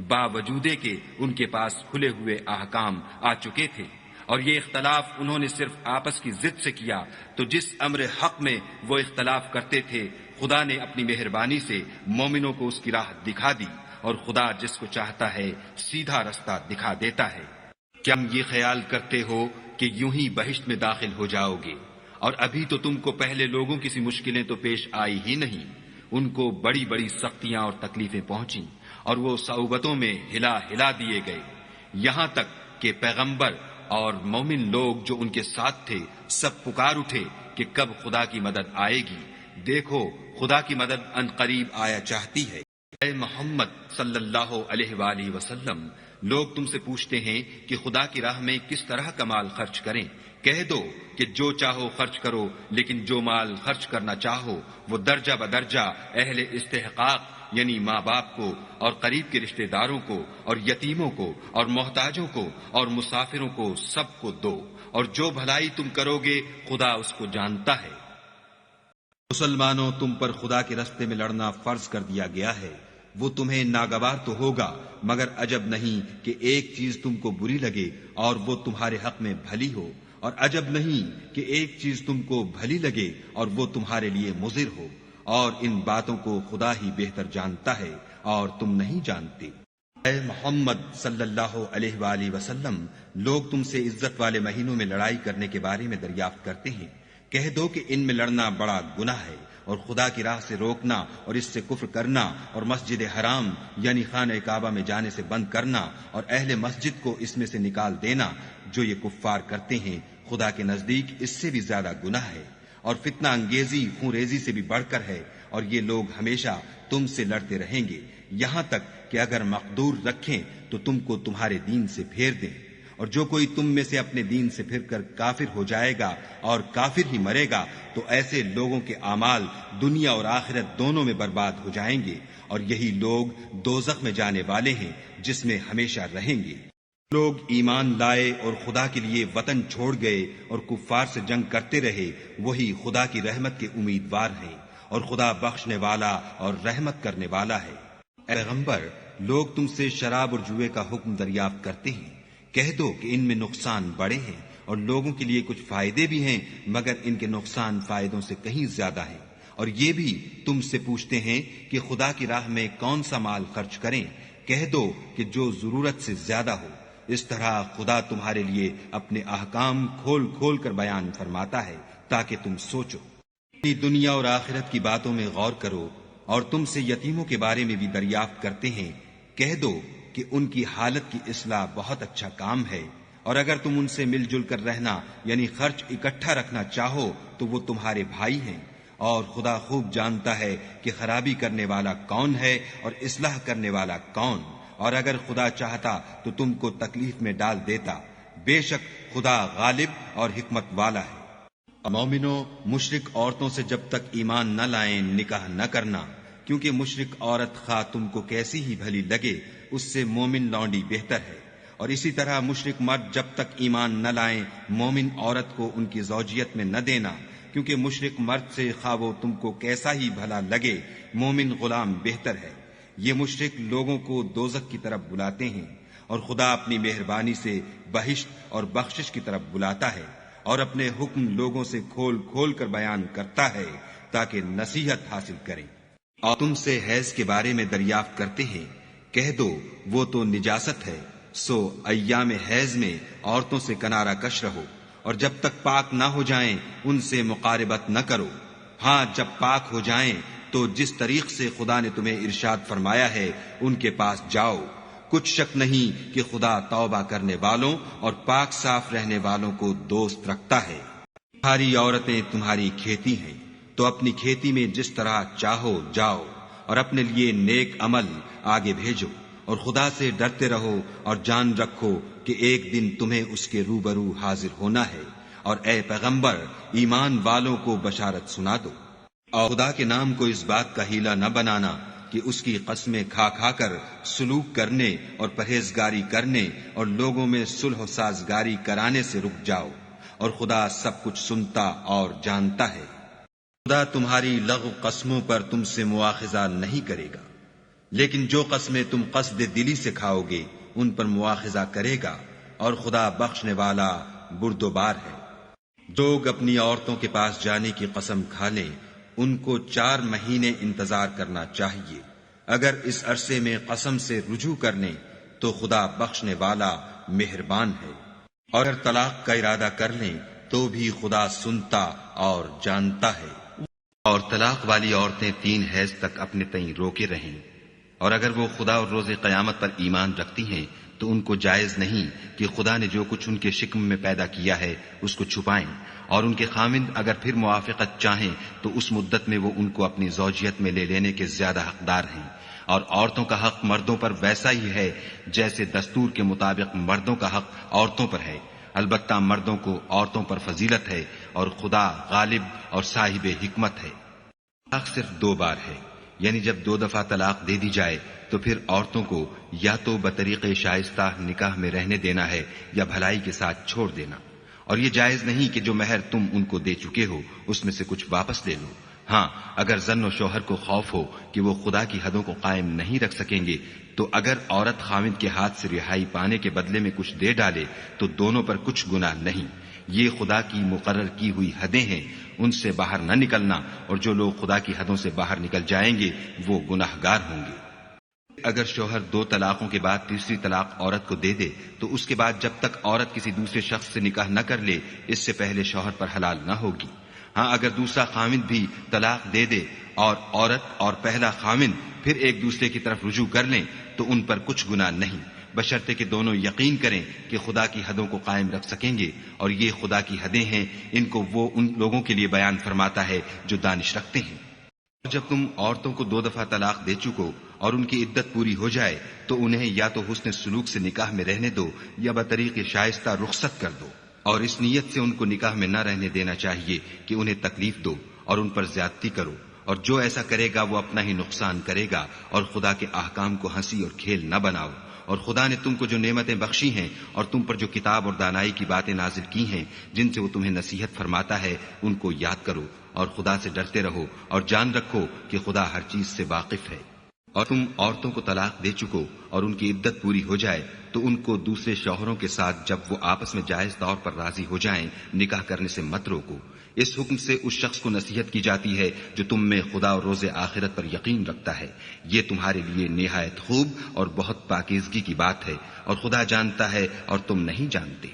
باوجود کہ ان کے پاس کھلے ہوئے احکام آ چکے تھے۔ اور یہ اختلاف انہوں نے صرف آپس کی ضد سے کیا، تو جس امر حق میں وہ اختلاف کرتے تھے خدا نے اپنی مہربانی سے مومنوں کو اس کی راہ دکھا دی، اور خدا جس کو چاہتا ہے سیدھا رستہ دکھا دیتا ہے۔ کیا تم یہ خیال کرتے ہو کہ یوں ہی بہشت میں داخل ہو جاؤ گے؟ اور ابھی تو تم کو پہلے لوگوں کی سی مشکلیں تو پیش آئی ہی نہیں، ان کو بڑی بڑی سختیاں اور تکلیفیں پہنچیں، اور وہ صعوبتوں میں ہلا دیے گئے، یہاں تک کہ پیغمبر اور مومن لوگ جو ان کے ساتھ تھے سب پکار اٹھے کہ کب خدا کی مدد آئے گی۔ دیکھو خدا کی مدد ان قریب آیا چاہتی ہے۔ اے محمد صلی اللہ علیہ وآلہ وسلم، لوگ تم سے پوچھتے ہیں کہ خدا کی راہ میں کس طرح کا مال خرچ کریں۔ کہہ دو کہ جو چاہو خرچ کرو، لیکن جو مال خرچ کرنا چاہو وہ درجہ بدرجہ اہل استحقاق یعنی ماں باپ کو، اور قریب کے رشتہ داروں کو، اور یتیموں کو، اور محتاجوں کو، اور مسافروں کو، سب کو دو، اور جو بھلائی تم کرو گے خدا اس کو جانتا ہے۔ مسلمانوں، تم پر خدا کے راستے میں لڑنا فرض کر دیا گیا ہے، وہ تمہیں ناگوار تو ہوگا، مگر عجب نہیں کہ ایک چیز تم کو بری لگے اور وہ تمہارے حق میں بھلی ہو، اور عجب نہیں کہ ایک چیز تم کو بھلی لگے اور وہ تمہارے لیے مضر ہو، اور ان باتوں کو خدا ہی بہتر جانتا ہے اور تم نہیں جانتے۔ اے محمد صلی اللہ علیہ وآلہ وسلم، لوگ تم سے عزت والے مہینوں میں لڑائی کرنے کے بارے میں دریافت کرتے ہیں۔ کہہ دو کہ ان میں لڑنا بڑا گناہ ہے، اور خدا کی راہ سے روکنا اور اس سے کفر کرنا، اور مسجد حرام یعنی خانہ کعبہ میں جانے سے بند کرنا، اور اہل مسجد کو اس میں سے نکال دینا، جو یہ کفار کرتے ہیں خدا کے نزدیک اس سے بھی زیادہ گناہ ہے، اور فتنہ انگیزی خون ریزی سے بھی بڑھ کر ہے، اور یہ لوگ ہمیشہ تم سے لڑتے رہیں گے، یہاں تک کہ اگر مقدور رکھیں تو تم کو تمہارے دین سے پھیر دیں۔ اور جو کوئی تم میں سے اپنے دین سے پھر کر کافر ہو جائے گا اور کافر ہی مرے گا تو ایسے لوگوں کے اعمال دنیا اور آخرت دونوں میں برباد ہو جائیں گے، اور یہی لوگ دوزخ میں جانے والے ہیں جس میں ہمیشہ رہیں گے۔ لوگ ایمان لائے اور خدا کے لیے وطن چھوڑ گئے اور کفار سے جنگ کرتے رہے، وہی خدا کی رحمت کے امیدوار ہیں، اور خدا بخشنے والا اور رحمت کرنے والا ہے۔ اے پیغمبر، لوگ تم سے شراب اور جوئے کا حکم دریافت کرتے ہیں، کہہ دو کہ ان میں نقصان بڑے ہیں اور لوگوں کے لیے کچھ فائدے بھی ہیں، مگر ان کے نقصان فائدوں سے کہیں زیادہ ہیں۔ اور یہ بھی تم سے پوچھتے ہیں کہ خدا کی راہ میں کون سا مال خرچ کریں، کہہ دو کہ جو ضرورت سے زیادہ ہو۔ اس طرح خدا تمہارے لیے اپنے احکام کھول کھول کر بیان فرماتا ہے تاکہ تم سوچو، اپنی دنیا اور آخرت کی باتوں میں غور کرو۔ اور تم سے یتیموں کے بارے میں بھی دریافت کرتے ہیں، کہہ دو کہ ان کی حالت کی اصلاح بہت اچھا کام ہے، اور اگر تم ان سے مل جل کر رہنا یعنی خرچ اکٹھا رکھنا چاہو تو وہ تمہارے بھائی ہیں، اور خدا خوب جانتا ہے کہ خرابی کرنے والا کون ہے اور اصلاح کرنے والا کون، اور اگر خدا چاہتا تو تم کو تکلیف میں ڈال دیتا، بے شک خدا غالب اور حکمت والا ہے۔ مومنوں، مشرک عورتوں سے جب تک ایمان نہ لائیں نکاح نہ کرنا، کیونکہ مشرک عورت خواہ تم کو کیسی ہی بھلی لگے اس سے مومن لونڈی بہتر ہے، اور اسی طرح مشرک مرد جب تک ایمان نہ لائیں مومن عورت کو ان کی زوجیت میں نہ دینا، کیونکہ مشرک مرد سے خواہ وہ تم کو کیسا ہی بھلا لگے مومن غلام بہتر ہے۔ یہ مشرک لوگوں کو دوزخ کی طرف بلاتے ہیں، اور خدا اپنی مہربانی سے بہشت اور بخشش کی طرف بلاتا ہے، اور اپنے حکم لوگوں سے کھول کھول کر بیان کرتا ہے تاکہ نصیحت حاصل کریں۔ اور تم سے حیض کے بارے میں دریافت کرتے ہیں، کہہ دو وہ تو نجاست ہے، سو ایام حیض میں عورتوں سے کنارہ کش رہو، اور جب تک پاک نہ ہو جائیں ان سے مقاربت نہ کرو۔ ہاں، جب پاک ہو جائیں تو جس طریق سے خدا نے تمہیں ارشاد فرمایا ہے ان کے پاس جاؤ۔ کچھ شک نہیں کہ خدا توبہ کرنے والوں اور پاک صاف رہنے والوں کو دوست رکھتا ہے۔ تمہاری عورتیں تمہاری کھیتی ہیں، تو اپنی کھیتی میں جس طرح چاہو جاؤ، اور اپنے لیے نیک عمل آگے بھیجو، اور خدا سے ڈرتے رہو، اور جان رکھو کہ ایک دن تمہیں اس کے روبرو حاضر ہونا ہے۔ اور اے پیغمبر، ایمان والوں کو بشارت سنا دو، اور خدا کے نام کو اس بات کا ہیلہ نہ بنانا کہ اس کی قسمیں کھا کھا کر سلوک کرنے اور پرہیزگاری کرنے اور لوگوں میں صلح و سازگاری کرانے سے رک جاؤ، اور خدا سب کچھ سنتا اور جانتا ہے۔ خدا تمہاری لغو قسموں پر تم سے مواخذہ نہیں کرے گا، لیکن جو قسمیں تم قصد دلی سے کھاؤ گے ان پر مواخذہ کرے گا، اور خدا بخشنے والا بردبار ہے۔ لوگ اپنی عورتوں کے پاس جانے کی قسم کھا لیں، ان کو 4 مہینے انتظار کرنا چاہیے۔ اگر اس عرصے میں قسم سے رجوع کر لیں تو خدا بخشنے والا مہربان ہے، اور اگر طلاق کا ارادہ کر لیں تو بھی خدا سنتا اور جانتا ہے۔ اور طلاق والی عورتیں 3 حیض تک اپنے تئیں روکے رہیں، اور اگر وہ خدا اور روز قیامت پر ایمان رکھتی ہیں تو ان کو جائز نہیں کہ خدا نے جو کچھ ان کے شکم میں پیدا کیا ہے اس کو چھپائیں، اور ان کے خاوند اگر پھر موافقت چاہیں تو اس مدت میں وہ ان کو اپنی زوجیت میں لے لینے کے زیادہ حقدار ہیں۔ اور عورتوں کا حق مردوں پر ویسا ہی ہے جیسے دستور کے مطابق مردوں کا حق عورتوں پر ہے، البتہ مردوں کو عورتوں پر فضیلت ہے، اور خدا غالب اور صاحب حکمت ہے۔ طلاق صرف 2 بار ہے، یعنی جب 2 دفعہ طلاق دے دی جائے تو پھر عورتوں کو یا تو بطریق شائستہ نکاح میں رہنے دینا ہے یا بھلائی کے ساتھ چھوڑ دینا، اور یہ جائز نہیں کہ جو مہر تم ان کو دے چکے ہو اس میں سے کچھ واپس لے لو۔ ہاں، اگر زن و شوہر کو خوف ہو کہ وہ خدا کی حدوں کو قائم نہیں رکھ سکیں گے تو اگر عورت خاوند کے ہاتھ سے رہائی پانے کے بدلے میں کچھ دے ڈالے تو دونوں پر کچھ گناہ نہیں۔ یہ خدا کی مقرر کی ہوئی حدیں ہیں، ان سے باہر نہ نکلنا، اور جو لوگ خدا کی حدوں سے باہر نکل جائیں گے وہ گناہگار ہوں گے۔ اگر شوہر 2 طلاقوں کے بعد تیسری طلاق عورت کو دے دے تو اس کے بعد جب تک عورت کسی دوسرے شخص سے نکاح نہ کر لے اس سے پہلے شوہر پر حلال نہ ہوگی۔ ہاں، اگر دوسرا خاوند بھی طلاق دے دے اور عورت اور پہلا خاوند پھر ایک دوسرے کی طرف رجوع کر لیں تو ان پر کچھ گناہ نہیں، بشرطے کہ دونوں یقین کریں کہ خدا کی حدوں کو قائم رکھ سکیں گے، اور یہ خدا کی حدیں ہیں، ان کو وہ ان لوگوں کے لیے بیان فرماتا ہے جو دانش رکھتے ہیں۔ جب تم عورتوں کو 2 دفعہ طلاق دے چکو اور ان کی عدت پوری ہو جائے تو انہیں یا تو حسن سلوک سے نکاح میں رہنے دو یا بطریق شائستہ رخصت کر دو، اور اس نیت سے ان کو نکاح میں نہ رہنے دینا چاہیے کہ انہیں تکلیف دو اور ان پر زیادتی کرو، اور جو ایسا کرے گا وہ اپنا ہی نقصان کرے گا، اور خدا کے احکام کو ہنسی اور کھیل نہ بناؤ۔ اور خدا نے تم کو جو نعمتیں بخشی ہیں اور تم پر جو کتاب اور دانائی کی باتیں نازل کی ہیں جن سے وہ تمہیں نصیحت فرماتا ہے ان کو یاد کرو، اور خدا سے ڈرتے رہو اور جان رکھو کہ خدا ہر چیز سے واقف ہے۔ اور تم عورتوں کو طلاق دے چکو اور ان کی عدت پوری ہو جائے تو ان کو دوسرے شوہروں کے ساتھ جب وہ آپس میں جائز طور پر راضی ہو جائیں نکاح کرنے سے مت روکو۔ اس حکم سے اس شخص کو نصیحت کی جاتی ہے جو تم میں خدا اور روز آخرت پر یقین رکھتا ہے، یہ تمہارے لیے نہایت خوب اور بہت پاکیزگی کی بات ہے، اور خدا جانتا ہے اور تم نہیں جانتے۔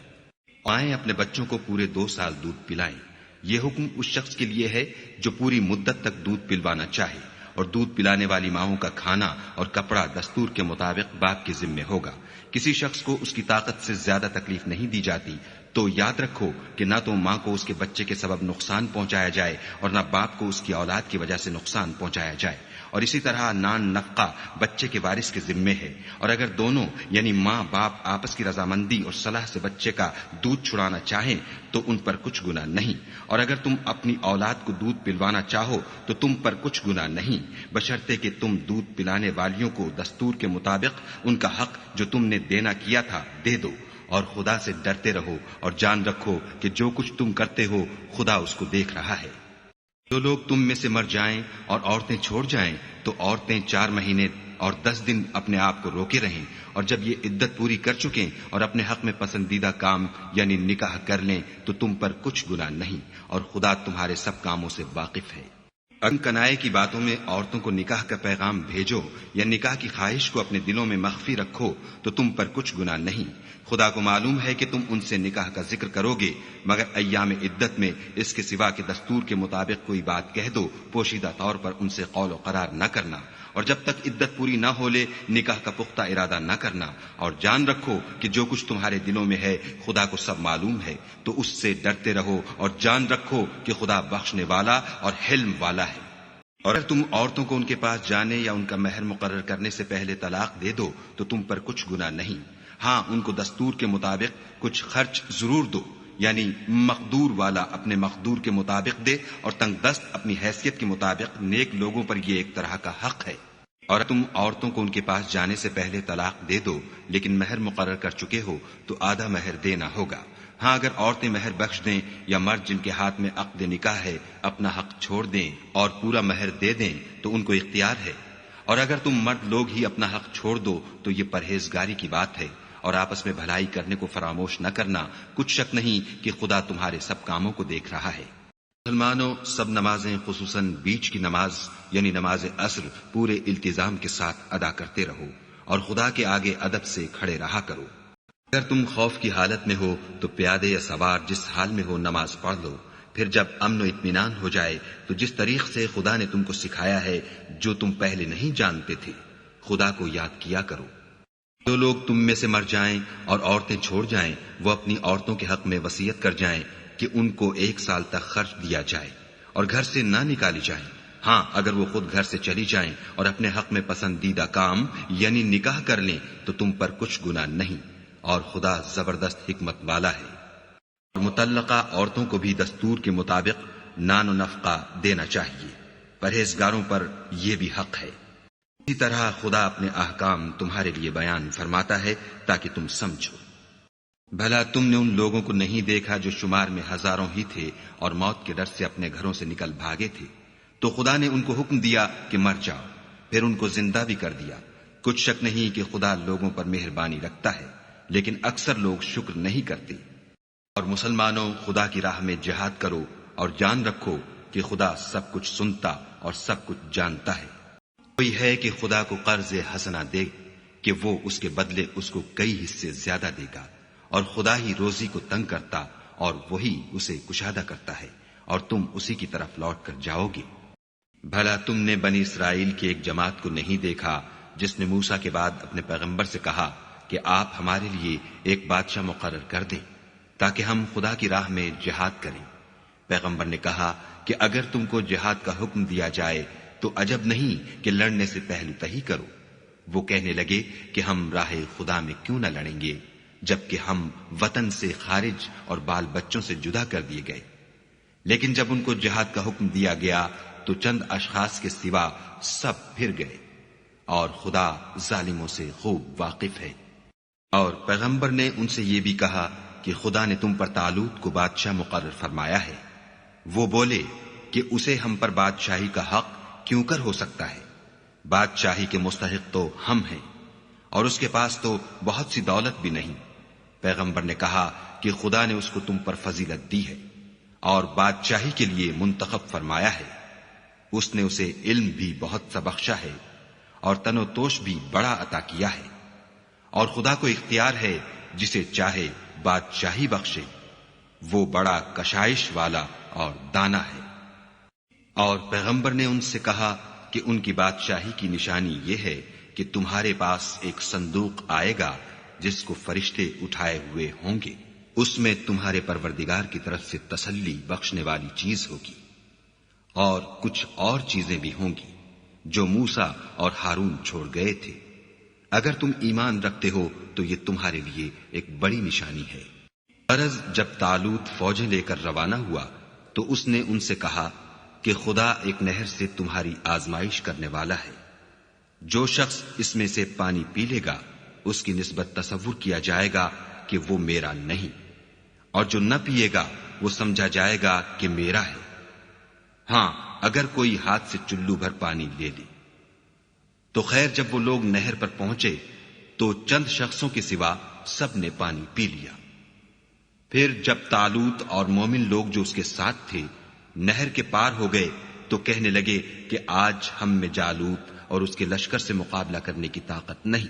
آئیں اپنے بچوں کو پورے 2 سال دودھ پلائیں۔ یہ حکم اس شخص کے لیے ہے جو پوری مدت تک دودھ پلوانا چاہے، اور دودھ پلانے والی ماؤں کا کھانا اور کپڑا دستور کے مطابق باپ کے ذمے ہوگا۔ کسی شخص کو اس کی طاقت سے زیادہ تکلیف نہیں دی جاتی، تو یاد رکھو کہ نہ تو ماں کو اس کے بچے کے سبب نقصان پہنچایا جائے اور نہ باپ کو اس کی اولاد کی وجہ سے نقصان پہنچایا جائے، اور اسی طرح نان نفقہ بچے کے وارث کے ذمے ہے، اور اگر دونوں یعنی ماں باپ آپس کی رضامندی اور صلاح سے بچے کا دودھ چھڑانا چاہیں تو ان پر کچھ گناہ نہیں، اور اگر تم اپنی اولاد کو دودھ پلوانا چاہو تو تم پر کچھ گناہ نہیں، بشرطے کہ تم دودھ پلانے والیوں کو دستور کے مطابق ان کا حق جو تم نے دینا کیا تھا دے دو، اور خدا سے ڈرتے رہو اور جان رکھو کہ جو کچھ تم کرتے ہو خدا اس کو دیکھ رہا ہے۔ جو لوگ تم میں سے مر جائیں اور عورتیں چھوڑ جائیں تو عورتیں 4 مہینے اور 10 دن اپنے آپ کو روکے رہیں، اور جب یہ عدت پوری کر چکیں اور اپنے حق میں پسندیدہ کام یعنی نکاح کر لیں تو تم پر کچھ گناہ نہیں، اور خدا تمہارے سب کاموں سے واقف ہے۔ اگر کنائے کی باتوں میں عورتوں کو نکاح کا پیغام بھیجو یا نکاح کی خواہش کو اپنے دلوں میں مخفی رکھو تو تم پر کچھ گناہ نہیں۔ خدا کو معلوم ہے کہ تم ان سے نکاح کا ذکر کرو گے، مگر ایام عدت میں اس کے سوا کہ دستور کے مطابق کوئی بات کہہ دو، پوشیدہ طور پر ان سے قول و قرار نہ کرنا، اور جب تک عدت پوری نہ ہو لے نکاح کا پختہ ارادہ نہ کرنا، اور جان رکھو کہ جو کچھ تمہارے دلوں میں ہے خدا کو سب معلوم ہے، تو اس سے ڈرتے رہو اور جان رکھو کہ خدا بخشنے والا اور حلم والا ہے۔ اور اگر تم عورتوں کو ان کے پاس جانے یا ان کا مہر مقرر کرنے سے پہلے طلاق دے دو تو تم پر کچھ گناہ نہیں، ہاں ان کو دستور کے مطابق کچھ خرچ ضرور دو، یعنی مقدور والا اپنے مقدور کے مطابق دے اور تنگ دست اپنی حیثیت کے مطابق، نیک لوگوں پر یہ ایک طرح کا حق ہے۔ اور تم عورتوں کو ان کے پاس جانے سے پہلے طلاق دے دو لیکن مہر مقرر کر چکے ہو تو آدھا مہر دینا ہوگا، ہاں اگر عورتیں مہر بخش دیں یا مرد جن کے ہاتھ میں عقد نکاح ہے اپنا حق چھوڑ دیں اور پورا مہر دے دیں تو ان کو اختیار ہے، اور اگر تم مرد لوگ ہی اپنا حق چھوڑ دو تو یہ پرہیزگاری کی بات ہے، اور آپس میں بھلائی کرنے کو فراموش نہ کرنا، کچھ شک نہیں کہ خدا تمہارے سب کاموں کو دیکھ رہا ہے۔ مسلمانوں، سب نمازیں خصوصاً بیچ کی نماز یعنی نماز عصر پورے التزام کے ساتھ ادا کرتے رہو، اور خدا کے آگے ادب سے کھڑے رہا کرو۔ اگر تم خوف کی حالت میں ہو تو پیادے یا سوار جس حال میں ہو نماز پڑھ لو، پھر جب امن و اطمینان ہو جائے تو جس طریق سے خدا نے تم کو سکھایا ہے جو تم پہلے نہیں جانتے تھے خدا کو یاد کیا کرو۔ جو لوگ تم میں سے مر جائیں اور عورتیں چھوڑ جائیں وہ اپنی عورتوں کے حق میں وصیت کر جائیں کہ ان کو 1 سال تک خرچ دیا جائے اور گھر سے نہ نکالی جائیں، ہاں اگر وہ خود گھر سے چلی جائیں اور اپنے حق میں پسندیدہ کام یعنی نکاح کر لیں تو تم پر کچھ گناہ نہیں، اور خدا زبردست حکمت والا ہے۔ اور مطلقہ عورتوں کو بھی دستور کے مطابق نان و نفقہ دینا چاہیے، پرہیزگاروں پر یہ بھی حق ہے۔ اسی طرح خدا اپنے احکام تمہارے لیے بیان فرماتا ہے تاکہ تم سمجھو۔ بھلا تم نے ان لوگوں کو نہیں دیکھا جو شمار میں ہزاروں ہی تھے اور موت کے ڈر سے اپنے گھروں سے نکل بھاگے تھے، تو خدا نے ان کو حکم دیا کہ مر جاؤ، پھر ان کو زندہ بھی کر دیا۔ کچھ شک نہیں کہ خدا لوگوں پر مہربانی رکھتا ہے، لیکن اکثر لوگ شکر نہیں کرتے۔ اور مسلمانوں، خدا کی راہ میں جہاد کرو اور جان رکھو کہ خدا سب کچھ سنتا اور سب کچھ جانتا ہے۔ کوئی ہے کہ خدا کو قرض حسنہ دے کہ وہ اس کے بدلے اس کو کئی حصے زیادہ دے گا، اور خدا ہی روزی کو تنگ کرتا اور وہی اسے کشادہ کرتا ہے، اور تم اسی کی طرف لوٹ کر جاؤ گے۔ بھلا تم نے بنی اسرائیل کی ایک جماعت کو نہیں دیکھا جس نے موسیٰ کے بعد اپنے پیغمبر سے کہا کہ آپ ہمارے لیے ایک بادشاہ مقرر کر دیں تاکہ ہم خدا کی راہ میں جہاد کریں؟ پیغمبر نے کہا کہ اگر تم کو جہاد کا حکم دیا جائے تو عجب نہیں کہ لڑنے سے پہلو تہی کرو۔ وہ کہنے لگے کہ ہم راہ خدا میں کیوں نہ لڑیں گے جبکہ ہم وطن سے خارج اور بال بچوں سے جدا کر دیے گئے۔ لیکن جب ان کو جہاد کا حکم دیا گیا تو چند اشخاص کے سوا سب پھر گئے، اور خدا ظالموں سے خوب واقف ہے۔ اور پیغمبر نے ان سے یہ بھی کہا کہ خدا نے تم پر طالوت کو بادشاہ مقرر فرمایا ہے۔ وہ بولے کہ اسے ہم پر بادشاہی کا حق کیوں کر ہو سکتا ہے؟ بادشاہی کے مستحق تو ہم ہیں، اور اس کے پاس تو بہت سی دولت بھی نہیں۔ پیغمبر نے کہا کہ خدا نے اس کو تم پر فضیلت دی ہے اور بادشاہی کے لیے منتخب فرمایا ہے۔ اس نے اسے علم بھی بہت سا بخشا ہے اور تن و توش بھی بڑا عطا کیا ہے، اور خدا کو اختیار ہے جسے چاہے بادشاہی بخشے، وہ بڑا کشائش والا اور دانا ہے۔ اور پیغمبر نے ان سے کہا کہ ان کی بادشاہی کی نشانی یہ ہے کہ تمہارے پاس ایک صندوق آئے گا جس کو فرشتے اٹھائے ہوئے ہوں گے، اس میں تمہارے پروردگار کی طرف سے تسلی بخشنے والی چیز ہوگی، اور کچھ اور چیزیں بھی ہوں گی جو موسیٰ اور ہارون چھوڑ گئے تھے۔ اگر تم ایمان رکھتے ہو تو یہ تمہارے لیے ایک بڑی نشانی ہے۔ غرض جب طالوت فوجیں لے کر روانہ ہوا تو اس نے ان سے کہا کہ خدا ایک نہر سے تمہاری آزمائش کرنے والا ہے، جو شخص اس میں سے پانی پی لے گا اس کی نسبت تصور کیا جائے گا کہ وہ میرا نہیں، اور جو نہ پیے گا وہ سمجھا جائے گا کہ میرا ہے۔ ہاں اگر کوئی ہاتھ سے چلو بھر پانی لے لے۔ تو خیر جب وہ لوگ نہر پر پہنچے تو چند شخصوں کے سوا سب نے پانی پی لیا۔ پھر جب طالوت اور مومن لوگ جو اس کے ساتھ تھے نہر کے پار ہو گئے تو کہنے لگے کہ آج ہم میں جالوت اور اس کے لشکر سے مقابلہ کرنے کی طاقت نہیں۔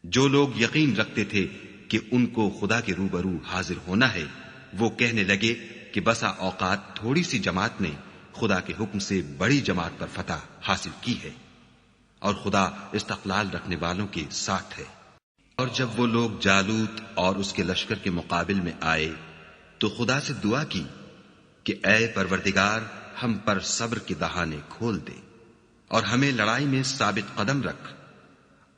جو لوگ یقین رکھتے تھے کہ ان کو خدا کے روبرو حاضر ہونا ہے وہ کہنے لگے کہ بسا اوقات تھوڑی سی جماعت نے خدا کے حکم سے بڑی جماعت پر فتح حاصل کی ہے، اور خدا استقلال رکھنے والوں کے ساتھ ہے۔ اور جب وہ لوگ جالوت اور اس کے لشکر کے مقابل میں آئے تو خدا سے دعا کی کہ اے پروردگار ہم پر صبر کے دہانے کھول دے اور ہمیں لڑائی میں ثابت قدم رکھ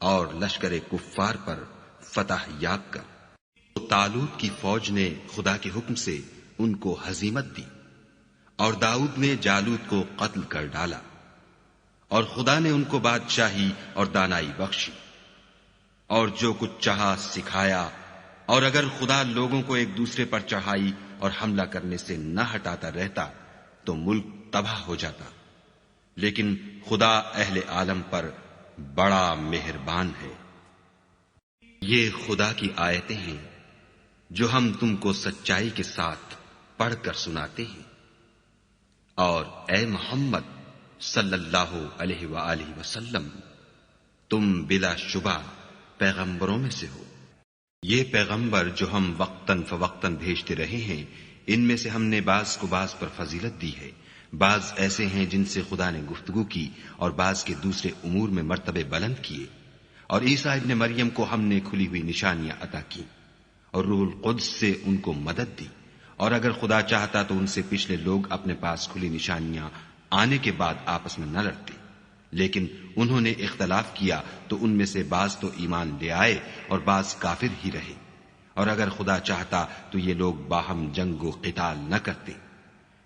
اور لشکر کفار پر فتح یاب کر۔ تو طالوت کی فوج نے خدا کے حکم سے ان کو ہزیمت دی، اور داؤد نے جالوت کو قتل کر ڈالا، اور خدا نے ان کو بادشاہی اور دانائی بخشی، اور جو کچھ چاہا سکھایا۔ اور اگر خدا لوگوں کو ایک دوسرے پر چڑھائی اور حملہ کرنے سے نہ ہٹاتا رہتا تو ملک تباہ ہو جاتا، لیکن خدا اہل عالم پر بڑا مہربان ہے۔ یہ خدا کی آیتیں ہیں جو ہم تم کو سچائی کے ساتھ پڑھ کر سناتے ہیں، اور اے محمد صلی اللہ علیہ وآلہ وسلم تم بلا شبہ پیغمبروں میں سے ہو۔ یہ پیغمبر جو ہم وقتاً فوقتاً بھیجتے رہے ہیں ان میں سے ہم نے بعض کو بعض پر فضیلت دی ہے، بعض ایسے ہیں جن سے خدا نے گفتگو کی اور بعض کے دوسرے امور میں مرتبے بلند کیے، اور عیسیٰ ابن مریم کو ہم نے کھلی ہوئی نشانیاں عطا کی اور روح القدس سے ان کو مدد دی، اور اگر خدا چاہتا تو ان سے پچھلے لوگ اپنے پاس کھلی نشانیاں آنے کے بعد آپس میں نہ لڑتے، لیکن انہوں نے اختلاف کیا تو ان میں سے بعض تو ایمان لے آئے اور بعض کافر ہی رہے، اور اگر خدا چاہتا تو یہ لوگ باہم جنگ و قتال نہ کرتے،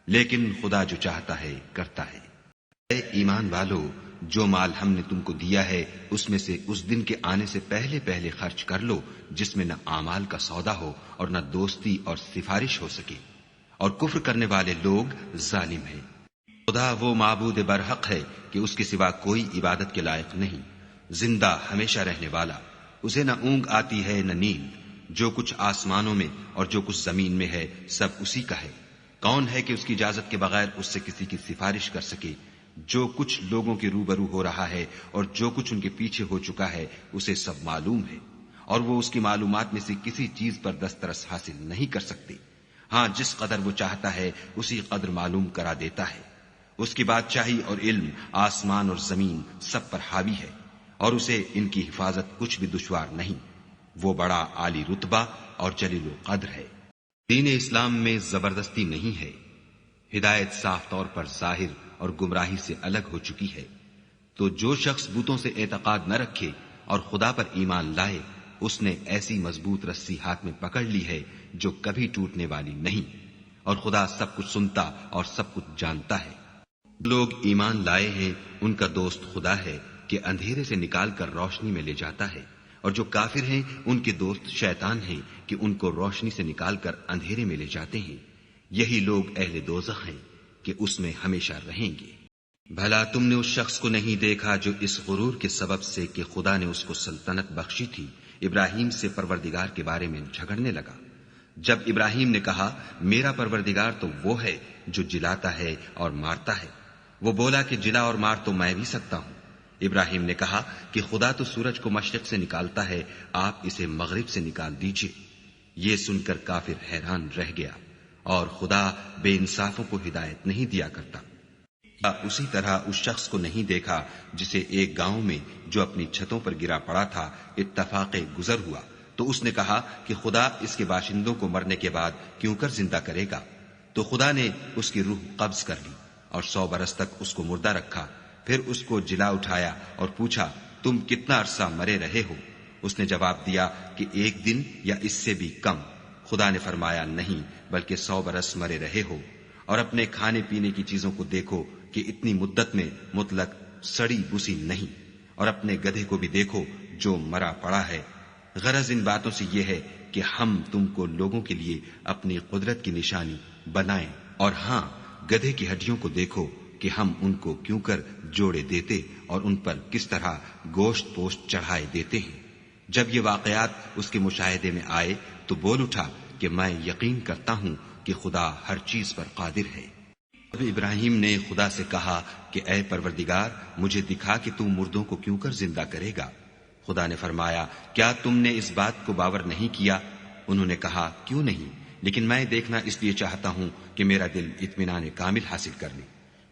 لیکن خدا جو چاہتا ہے کرتا ہے۔ اے ایمان والو، جو مال ہم نے تم کو دیا ہے اس میں سے اس دن کے آنے سے پہلے پہلے خرچ کر لو جس میں نہ اعمال کا سودا ہو اور نہ دوستی اور سفارش ہو سکے، اور کفر کرنے والے لوگ ظالم ہیں۔ خدا وہ معبود برحق ہے کہ اس کے سوا کوئی عبادت کے لائق نہیں، زندہ ہمیشہ رہنے والا، اسے نہ اونگ آتی ہے نہ نیند، جو کچھ آسمانوں میں اور جو کچھ زمین میں ہے سب اسی کا ہے۔ کون ہے کہ اس کی اجازت کے بغیر اس سے کسی کی سفارش کر سکے؟ جو کچھ لوگوں کے روبرو ہو رہا ہے اور جو کچھ ان کے پیچھے ہو چکا ہے اسے سب معلوم ہے، اور وہ اس کی معلومات میں سے کسی چیز پر دسترس حاصل نہیں کر سکتے۔ ہاں جس قدر وہ چاہتا ہے اسی قدر معلوم کرا دیتا ہے۔ اس کی بادشاہی اور علم آسمان اور زمین سب پر حاوی ہے، اور اسے ان کی حفاظت کچھ بھی دشوار نہیں۔ وہ بڑا عالی رتبہ اور جلیل القدر ہے۔ دین اسلام میں زبردستی نہیں ہے، ہدایت صاف طور پر ظاہر اور گمراہی سے الگ ہو چکی ہے۔ تو جو شخص بتوں سے اعتقاد نہ رکھے اور خدا پر ایمان لائے اس نے ایسی مضبوط رسی ہاتھ میں پکڑ لی ہے جو کبھی ٹوٹنے والی نہیں، اور خدا سب کچھ سنتا اور سب کچھ جانتا ہے۔ لوگ ایمان لائے ہیں ان کا دوست خدا ہے کہ اندھیرے سے نکال کر روشنی میں لے جاتا ہے، اور جو کافر ہیں ان کے دوست شیطان ہیں کہ ان کو روشنی سے نکال کر اندھیرے میں لے جاتے ہیں۔ یہی لوگ اہل دوزخ ہیں، کہ اس میں ہمیشہ رہیں گے۔ بھلا تم نے اس شخص کو نہیں دیکھا جو اس غرور کے سبب سے کہ خدا نے اس کو سلطنت بخشی تھی، ابراہیم سے پروردگار کے بارے میں جھگڑنے لگا؟ جب ابراہیم نے کہا میرا پروردگار تو وہ ہے جو جلاتا ہے اور مارتا ہے، وہ بولا کہ جلا اور مار تو میں بھی سکتا ہوں۔ ابراہیم نے کہا کہ خدا تو سورج کو مشرق سے نکالتا ہے، آپ اسے مغرب سے نکال دیجئے۔ یہ سن کر کافر حیران رہ گیا، اور خدا بے انصافوں کو ہدایت نہیں دیا کرتا۔ اسی طرح اس شخص کو نہیں دیکھا جسے ایک گاؤں میں جو اپنی چھتوں پر گرا پڑا تھا اتفاق گزر ہوا، تو اس نے کہا کہ خدا اس کے باشندوں کو مرنے کے بعد کیوں کر زندہ کرے گا؟ تو خدا نے اس کی روح قبض کر لی اور 100 برس تک اس کو مردہ رکھا، پھر اس کو جلا اٹھایا اور پوچھا تم کتنا عرصہ مرے رہے ہو؟ اس نے جواب دیا کہ 1 دن یا اس سے بھی کم۔ خدا نے فرمایا نہیں، بلکہ 100 برس مرے رہے ہو، اور اپنے کھانے پینے کی چیزوں کو دیکھو کہ اتنی مدت میں مطلق سڑی بسی نہیں، اور اپنے گدھے کو بھی دیکھو جو مرا پڑا ہے۔ غرض ان باتوں سے یہ ہے کہ ہم تم کو لوگوں کے لیے اپنی قدرت کی نشانی بنائیں، اور ہاں گدھے کی ہڈیوں کو دیکھو کہ ہم ان کو کیوں کر جوڑے دیتے اور ان پر کس طرح گوشت پوشت چڑھائے دیتے ہیں۔ جب یہ واقعات اس کے مشاہدے میں آئے تو بول اٹھا کہ میں یقین کرتا ہوں کہ خدا ہر چیز پر قادر ہے۔ اب ابراہیم نے خدا سے کہا کہ اے پروردگار مجھے دکھا کہ تو مردوں کو کیوں کر زندہ کرے گا؟ خدا نے فرمایا کیا تم نے اس بات کو باور نہیں کیا؟ انہوں نے کہا کیوں نہیں، لیکن میں دیکھنا اس لیے چاہتا ہوں کہ میرا دل اطمینان کامل حاصل کر لے۔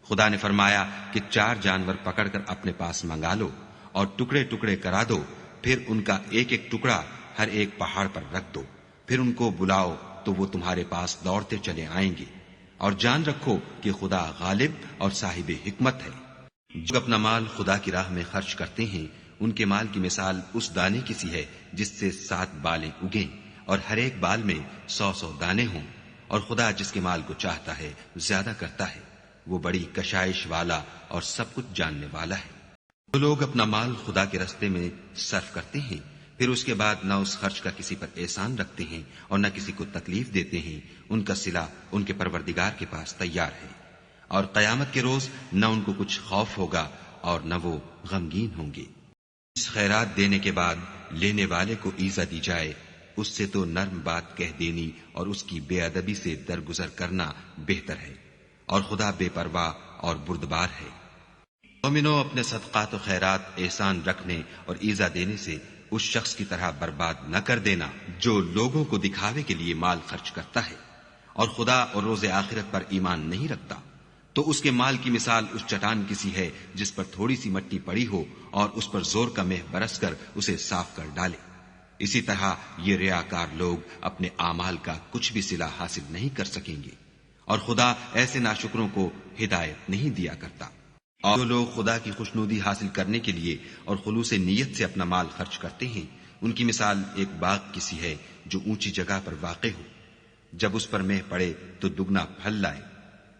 خدا نے فرمایا کہ 4 جانور پکڑ کر اپنے پاس منگا لو اور ٹکڑے ٹکڑے کرا دو، پھر ان کا ایک ایک ٹکڑا ہر ایک پہاڑ پر رکھ دو، پھر ان کو بلاؤ تو وہ تمہارے پاس دوڑتے چلے آئیں گے، اور جان رکھو کہ خدا غالب اور صاحب حکمت ہے۔ جو اپنا مال خدا کی راہ میں خرچ کرتے ہیں ان کے مال کی مثال اس دانے کی سی ہے جس سے 7 بالیں اگیں اور ہر ایک بال میں 100 دانے ہوں، اور خدا جس کے مال کو چاہتا ہے زیادہ کرتا ہے، وہ بڑی کشائش والا اور سب کچھ جاننے والا ہے۔ جو لوگ اپنا مال خدا کے راستے میں صرف کرتے ہیں پھر اس کے بعد نہ اس خرچ کا کسی پر احسان رکھتے ہیں اور نہ کسی کو تکلیف دیتے ہیں، ان کا صلہ ان کے پروردگار کے پاس تیار ہے، اور قیامت کے روز نہ ان کو کچھ خوف ہوگا اور نہ وہ غمگین ہوں گے۔ اس خیرات دینے کے بعد لینے والے کو ایزا دی جائے، اس سے تو نرم بات کہہ دینی اور اس کی بے ادبی سے درگزر کرنا بہتر ہے، اور خدا بے پرواہ اور بردبار ہے۔ مومنو اپنے صدقات و خیرات احسان رکھنے اور ایزا دینے سے اس شخص کی طرح برباد نہ کر دینا جو لوگوں کو دکھاوے کے لیے مال خرچ کرتا ہے اور خدا اور روز آخرت پر ایمان نہیں رکھتا، تو اس کے مال کی مثال اس چٹان کی سی ہے جس پر تھوڑی سی مٹی پڑی ہو اور اس پر زور کا مہ برس کر اسے صاف کر ڈالے۔ اسی طرح یہ ریاکار لوگ اپنے اعمال کا کچھ بھی صلہ حاصل نہیں کر سکیں گے، اور خدا ایسے ناشکروں کو ہدایت نہیں دیا کرتا۔ اور جو لوگ خدا کی خوشنودی حاصل کرنے کے لیے اور خلوص نیت سے اپنا مال خرچ کرتے ہیں ان کی مثال ایک باغ کی سی ہے جو اونچی جگہ پر واقع ہو، جب اس پر مہ پڑے تو دگنا پھل لائے،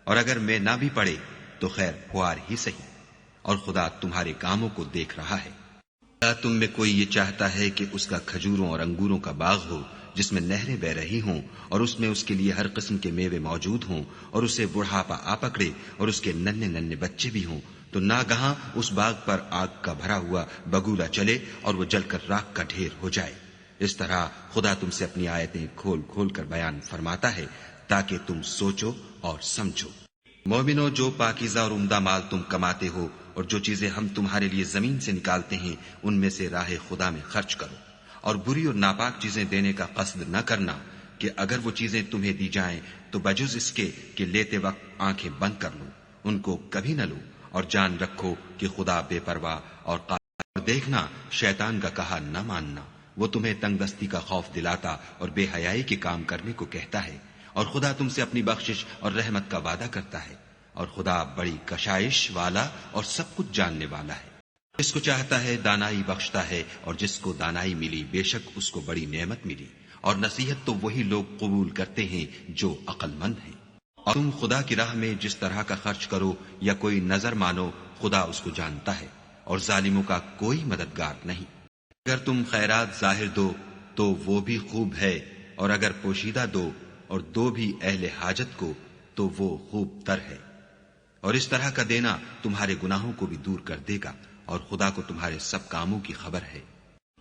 اور اگر مہ نہ بھی پڑے تو خیر پھوار ہی صحیح، اور خدا تمہارے کاموں کو دیکھ رہا ہے۔ کیا تم میں کوئی یہ چاہتا ہے کہ اس کا کھجوروں اور انگوروں کا باغ ہو جس میں نہریں بہ رہی ہوں اور اس میں اس کے لیے ہر قسم کے میوے موجود ہوں اور اسے بڑھاپا آ پکڑے اور اس کے ننھے ننھے بچے بھی ہوں، تو ناگہاں اس باغ پر آگ کا بھرا ہوا بگولا چلے اور وہ جل کر راکھ کا ڈھیر ہو جائے؟ اس طرح خدا تم سے اپنی آیتیں کھول کھول کر بیان فرماتا ہے تاکہ تم سوچو اور سمجھو۔ مومنو جو پاکیزہ اور عمدہ مال تم کماتے ہو اور جو چیزیں ہم تمہارے لیے زمین سے نکالتے ہیں ان میں سے راہ خدا میں خرچ کرو، اور بری اور ناپاک چیزیں دینے کا قصد نہ کرنا کہ اگر وہ چیزیں تمہیں دی جائیں تو بجز اس کے کہ لیتے وقت آنکھیں بند کر لو، ان کو کبھی نہ لو، اور جان رکھو کہ خدا بے پرواہ اور قادر۔ دیکھنا شیطان کا کہا نہ ماننا، وہ تمہیں تنگ دستی کا خوف دلاتا اور بے حیائی کے کام کرنے کو کہتا ہے، اور خدا تم سے اپنی بخشش اور رحمت کا وعدہ کرتا ہے، اور خدا بڑی کشائش والا اور سب کچھ جاننے والا ہے۔ جس کو چاہتا ہے دانائی بخشتا ہے، اور جس کو دانائی ملی بے شک اس کو بڑی نعمت ملی، اور نصیحت تو وہی لوگ قبول کرتے ہیں جو عقل مند ہیں۔ اور تم خدا کی راہ میں جس طرح کا خرچ کرو یا کوئی نظر مانو خدا اس کو جانتا ہے، اور ظالموں کا کوئی مددگار نہیں۔ اگر تم خیرات ظاہر دو تو وہ بھی خوب ہے، اور اگر پوشیدہ دو اور دو بھی اہل حاجت کو تو وہ خوب تر ہے۔ اور اس طرح کا دینا تمہارے گناہوں کو بھی دور کر دے گا، اور خدا کو تمہارے سب کاموں کی خبر ہے۔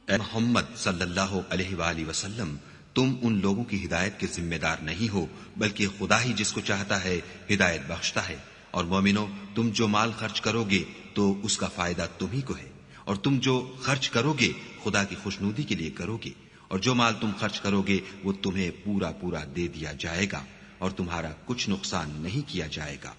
اے محمد صلی اللہ علیہ وآلہ وسلم، تم ان لوگوں کی ہدایت کے ذمہ دار نہیں ہو، بلکہ خدا ہی جس کو چاہتا ہے ہدایت بخشتا ہے۔ اور مومنو، تم جو مال خرچ کرو گے تو اس کا فائدہ تم ہی کو ہے، اور تم جو خرچ کرو گے خدا کی خوشنودی کے لیے کرو گے، اور جو مال تم خرچ کرو گے وہ تمہیں پورا پورا دے دیا جائے گا، اور تمہارا کچھ نقصان نہیں کیا جائے گا۔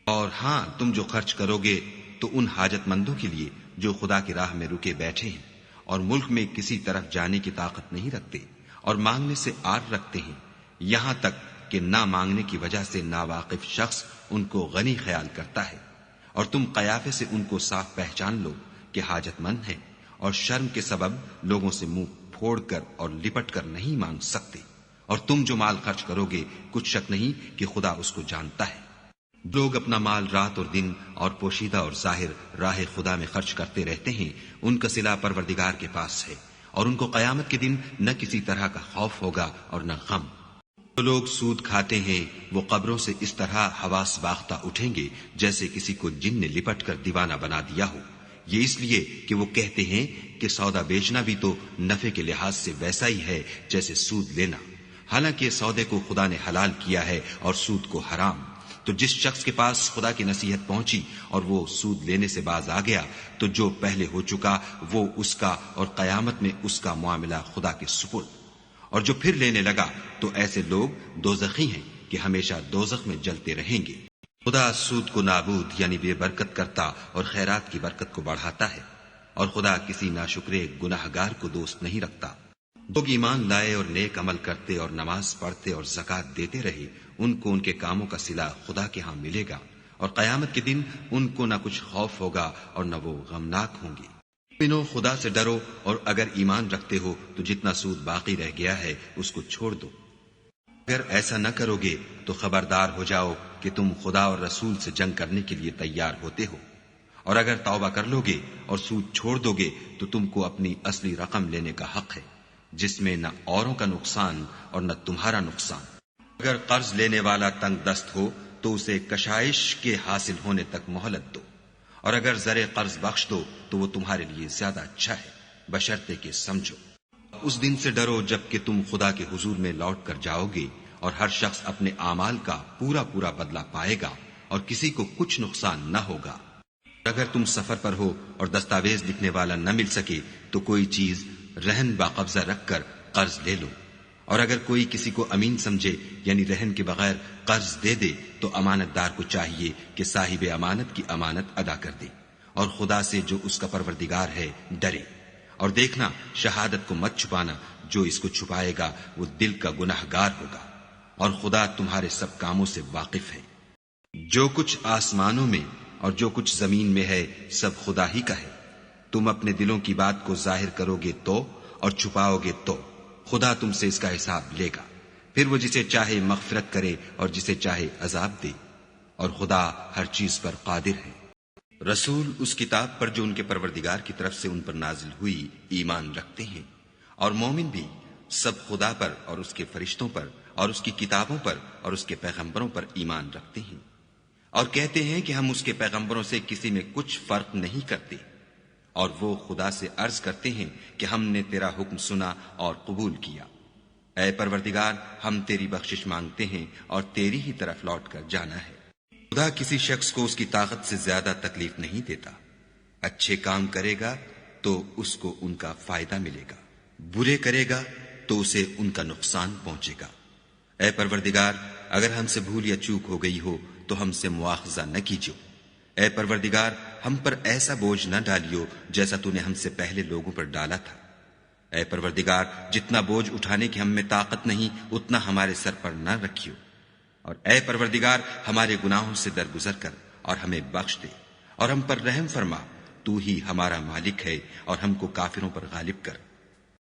اور ہاں، تم جو خرچ کرو گے تو ان حاجت مندوں کے لیے جو خدا کی راہ میں رکے بیٹھے ہیں اور ملک میں کسی طرف جانے کی طاقت نہیں رکھتے اور مانگنے سے آر رکھتے ہیں، یہاں تک کہ نہ مانگنے کی وجہ سے ناواقف شخص ان کو غنی خیال کرتا ہے، اور تم قیافے سے ان کو صاف پہچان لو کہ حاجت مند ہیں، اور شرم کے سبب لوگوں سے منہ پھوڑ کر اور لپٹ کر نہیں مانگ سکتے۔ اور تم جو مال خرچ کرو گے کچھ شک نہیں کہ خدا اس کو جانتا ہے۔ لوگ اپنا مال رات اور دن اور پوشیدہ اور ظاہر راہ خدا میں خرچ کرتے رہتے ہیں، ان کا صلہ پروردگار کے پاس ہے، اور ان کو قیامت کے دن نہ کسی طرح کا خوف ہوگا اور نہ غم۔ جو لوگ سود کھاتے ہیں وہ قبروں سے اس طرح حواس باختہ اٹھیں گے جیسے کسی کو جن نے لپٹ کر دیوانہ بنا دیا ہو، یہ اس لیے کہ وہ کہتے ہیں کہ سودا بیچنا بھی تو نفع کے لحاظ سے ویسا ہی ہے جیسے سود لینا، حالانکہ سودے کو خدا نے حلال کیا ہے اور سود کو حرام۔ تو جس شخص کے پاس خدا کی نصیحت پہنچی اور وہ سود لینے سے باز آ گیا تو جو پہلے ہو چکا وہ اس کا، اور قیامت میں اس کا معاملہ خدا کے سپرد۔ اور جو پھر لینے لگا تو ایسے لوگ دوزخی ہیں کہ ہمیشہ دوزخ میں جلتے رہیں گے۔ خدا سود کو نابود یعنی بے برکت کرتا اور خیرات کی برکت کو بڑھاتا ہے، اور خدا کسی ناشکرے گناہگار کو دوست نہیں رکھتا۔ لوگ ایمان لائے اور نیک عمل کرتے اور نماز پڑھتے اور زکوٰۃ دیتے رہے، ان کو ان کے کاموں کا صلہ خدا کے ہاں ملے گا، اور قیامت کے دن ان کو نہ کچھ خوف ہوگا اور نہ وہ غمناک ہوں گے۔ انو خدا سے ڈرو، اور اگر ایمان رکھتے ہو تو جتنا سود باقی رہ گیا ہے اس کو چھوڑ دو۔ اگر ایسا نہ کرو گے تو خبردار ہو جاؤ کہ تم خدا اور رسول سے جنگ کرنے کے لیے تیار ہوتے ہو، اور اگر توبہ کر لو گے اور سود چھوڑ دو گے تو تم کو اپنی اصلی رقم لینے کا حق ہے، جس میں نہ اوروں کا نقصان اور نہ تمہارا نقصان۔ اگر قرض لینے والا تنگ دست ہو تو اسے کشائش کے حاصل ہونے تک مہلت دو، اور اگر زر قرض بخش دو تو وہ تمہارے لیے زیادہ اچھا ہے، بشرطے کہ سمجھو۔ اس دن سے ڈرو جب کہ تم خدا کے حضور میں لوٹ کر جاؤ گے، اور ہر شخص اپنے اعمال کا پورا پورا بدلہ پائے گا، اور کسی کو کچھ نقصان نہ ہوگا۔ اگر تم سفر پر ہو اور دستاویز لکھنے والا نہ مل سکے تو کوئی چیز رہن باقبضہ رکھ کر قرض لے لو، اور اگر کوئی کسی کو امین سمجھے یعنی رہن کے بغیر قرض دے دے تو امانت دار کو چاہیے کہ صاحب امانت کی امانت ادا کر دے، اور خدا سے جو اس کا پروردگار ہے ڈرے۔ اور دیکھنا، شہادت کو مت چھپانا، جو اس کو چھپائے گا وہ دل کا گناہگار ہوگا، اور خدا تمہارے سب کاموں سے واقف ہے۔ جو کچھ آسمانوں میں اور جو کچھ زمین میں ہے سب خدا ہی کا ہے۔ تم اپنے دلوں کی بات کو ظاہر کرو گے تو، اور چھپاؤ گے تو، خدا تم سے اس کا حساب لے گا، پھر وہ جسے چاہے مغفرت کرے اور جسے چاہے عذاب دے، اور خدا ہر چیز پر قادر ہے۔ رسول اس کتاب پر جو ان کے پروردگار کی طرف سے ان پر نازل ہوئی ایمان رکھتے ہیں، اور مومن بھی سب خدا پر اور اس کے فرشتوں پر اور اس کی کتابوں پر اور اس کے پیغمبروں پر ایمان رکھتے ہیں، اور کہتے ہیں کہ ہم اس کے پیغمبروں سے کسی میں کچھ فرق نہیں کرتے، اور وہ خدا سے عرض کرتے ہیں کہ ہم نے تیرا حکم سنا اور قبول کیا۔ اے پروردگار، ہم تیری بخشش مانگتے ہیں اور تیری ہی طرف لوٹ کر جانا ہے۔ خدا کسی شخص کو اس کی طاقت سے زیادہ تکلیف نہیں دیتا، اچھے کام کرے گا تو اس کو ان کا فائدہ ملے گا، برے کرے گا تو اسے ان کا نقصان پہنچے گا۔ اے پروردگار، اگر ہم سے بھول یا چوک ہو گئی ہو تو ہم سے مواخذہ نہ کیجیو۔ اے پروردگار، ہم پر ایسا بوجھ نہ ڈالیو جیسا تو نے ہم سے پہلے لوگوں پر ڈالا تھا۔ اے پروردگار، جتنا بوجھ اٹھانے کی ہم میں طاقت نہیں اتنا ہمارے سر پر نہ رکھیو، اور اے پروردگار ہمارے گناہوں سے درگزر کر اور ہمیں بخش دے، اور ہم پر رحم فرما، تو ہی ہمارا مالک ہے اور ہم کو کافروں پر غالب کر۔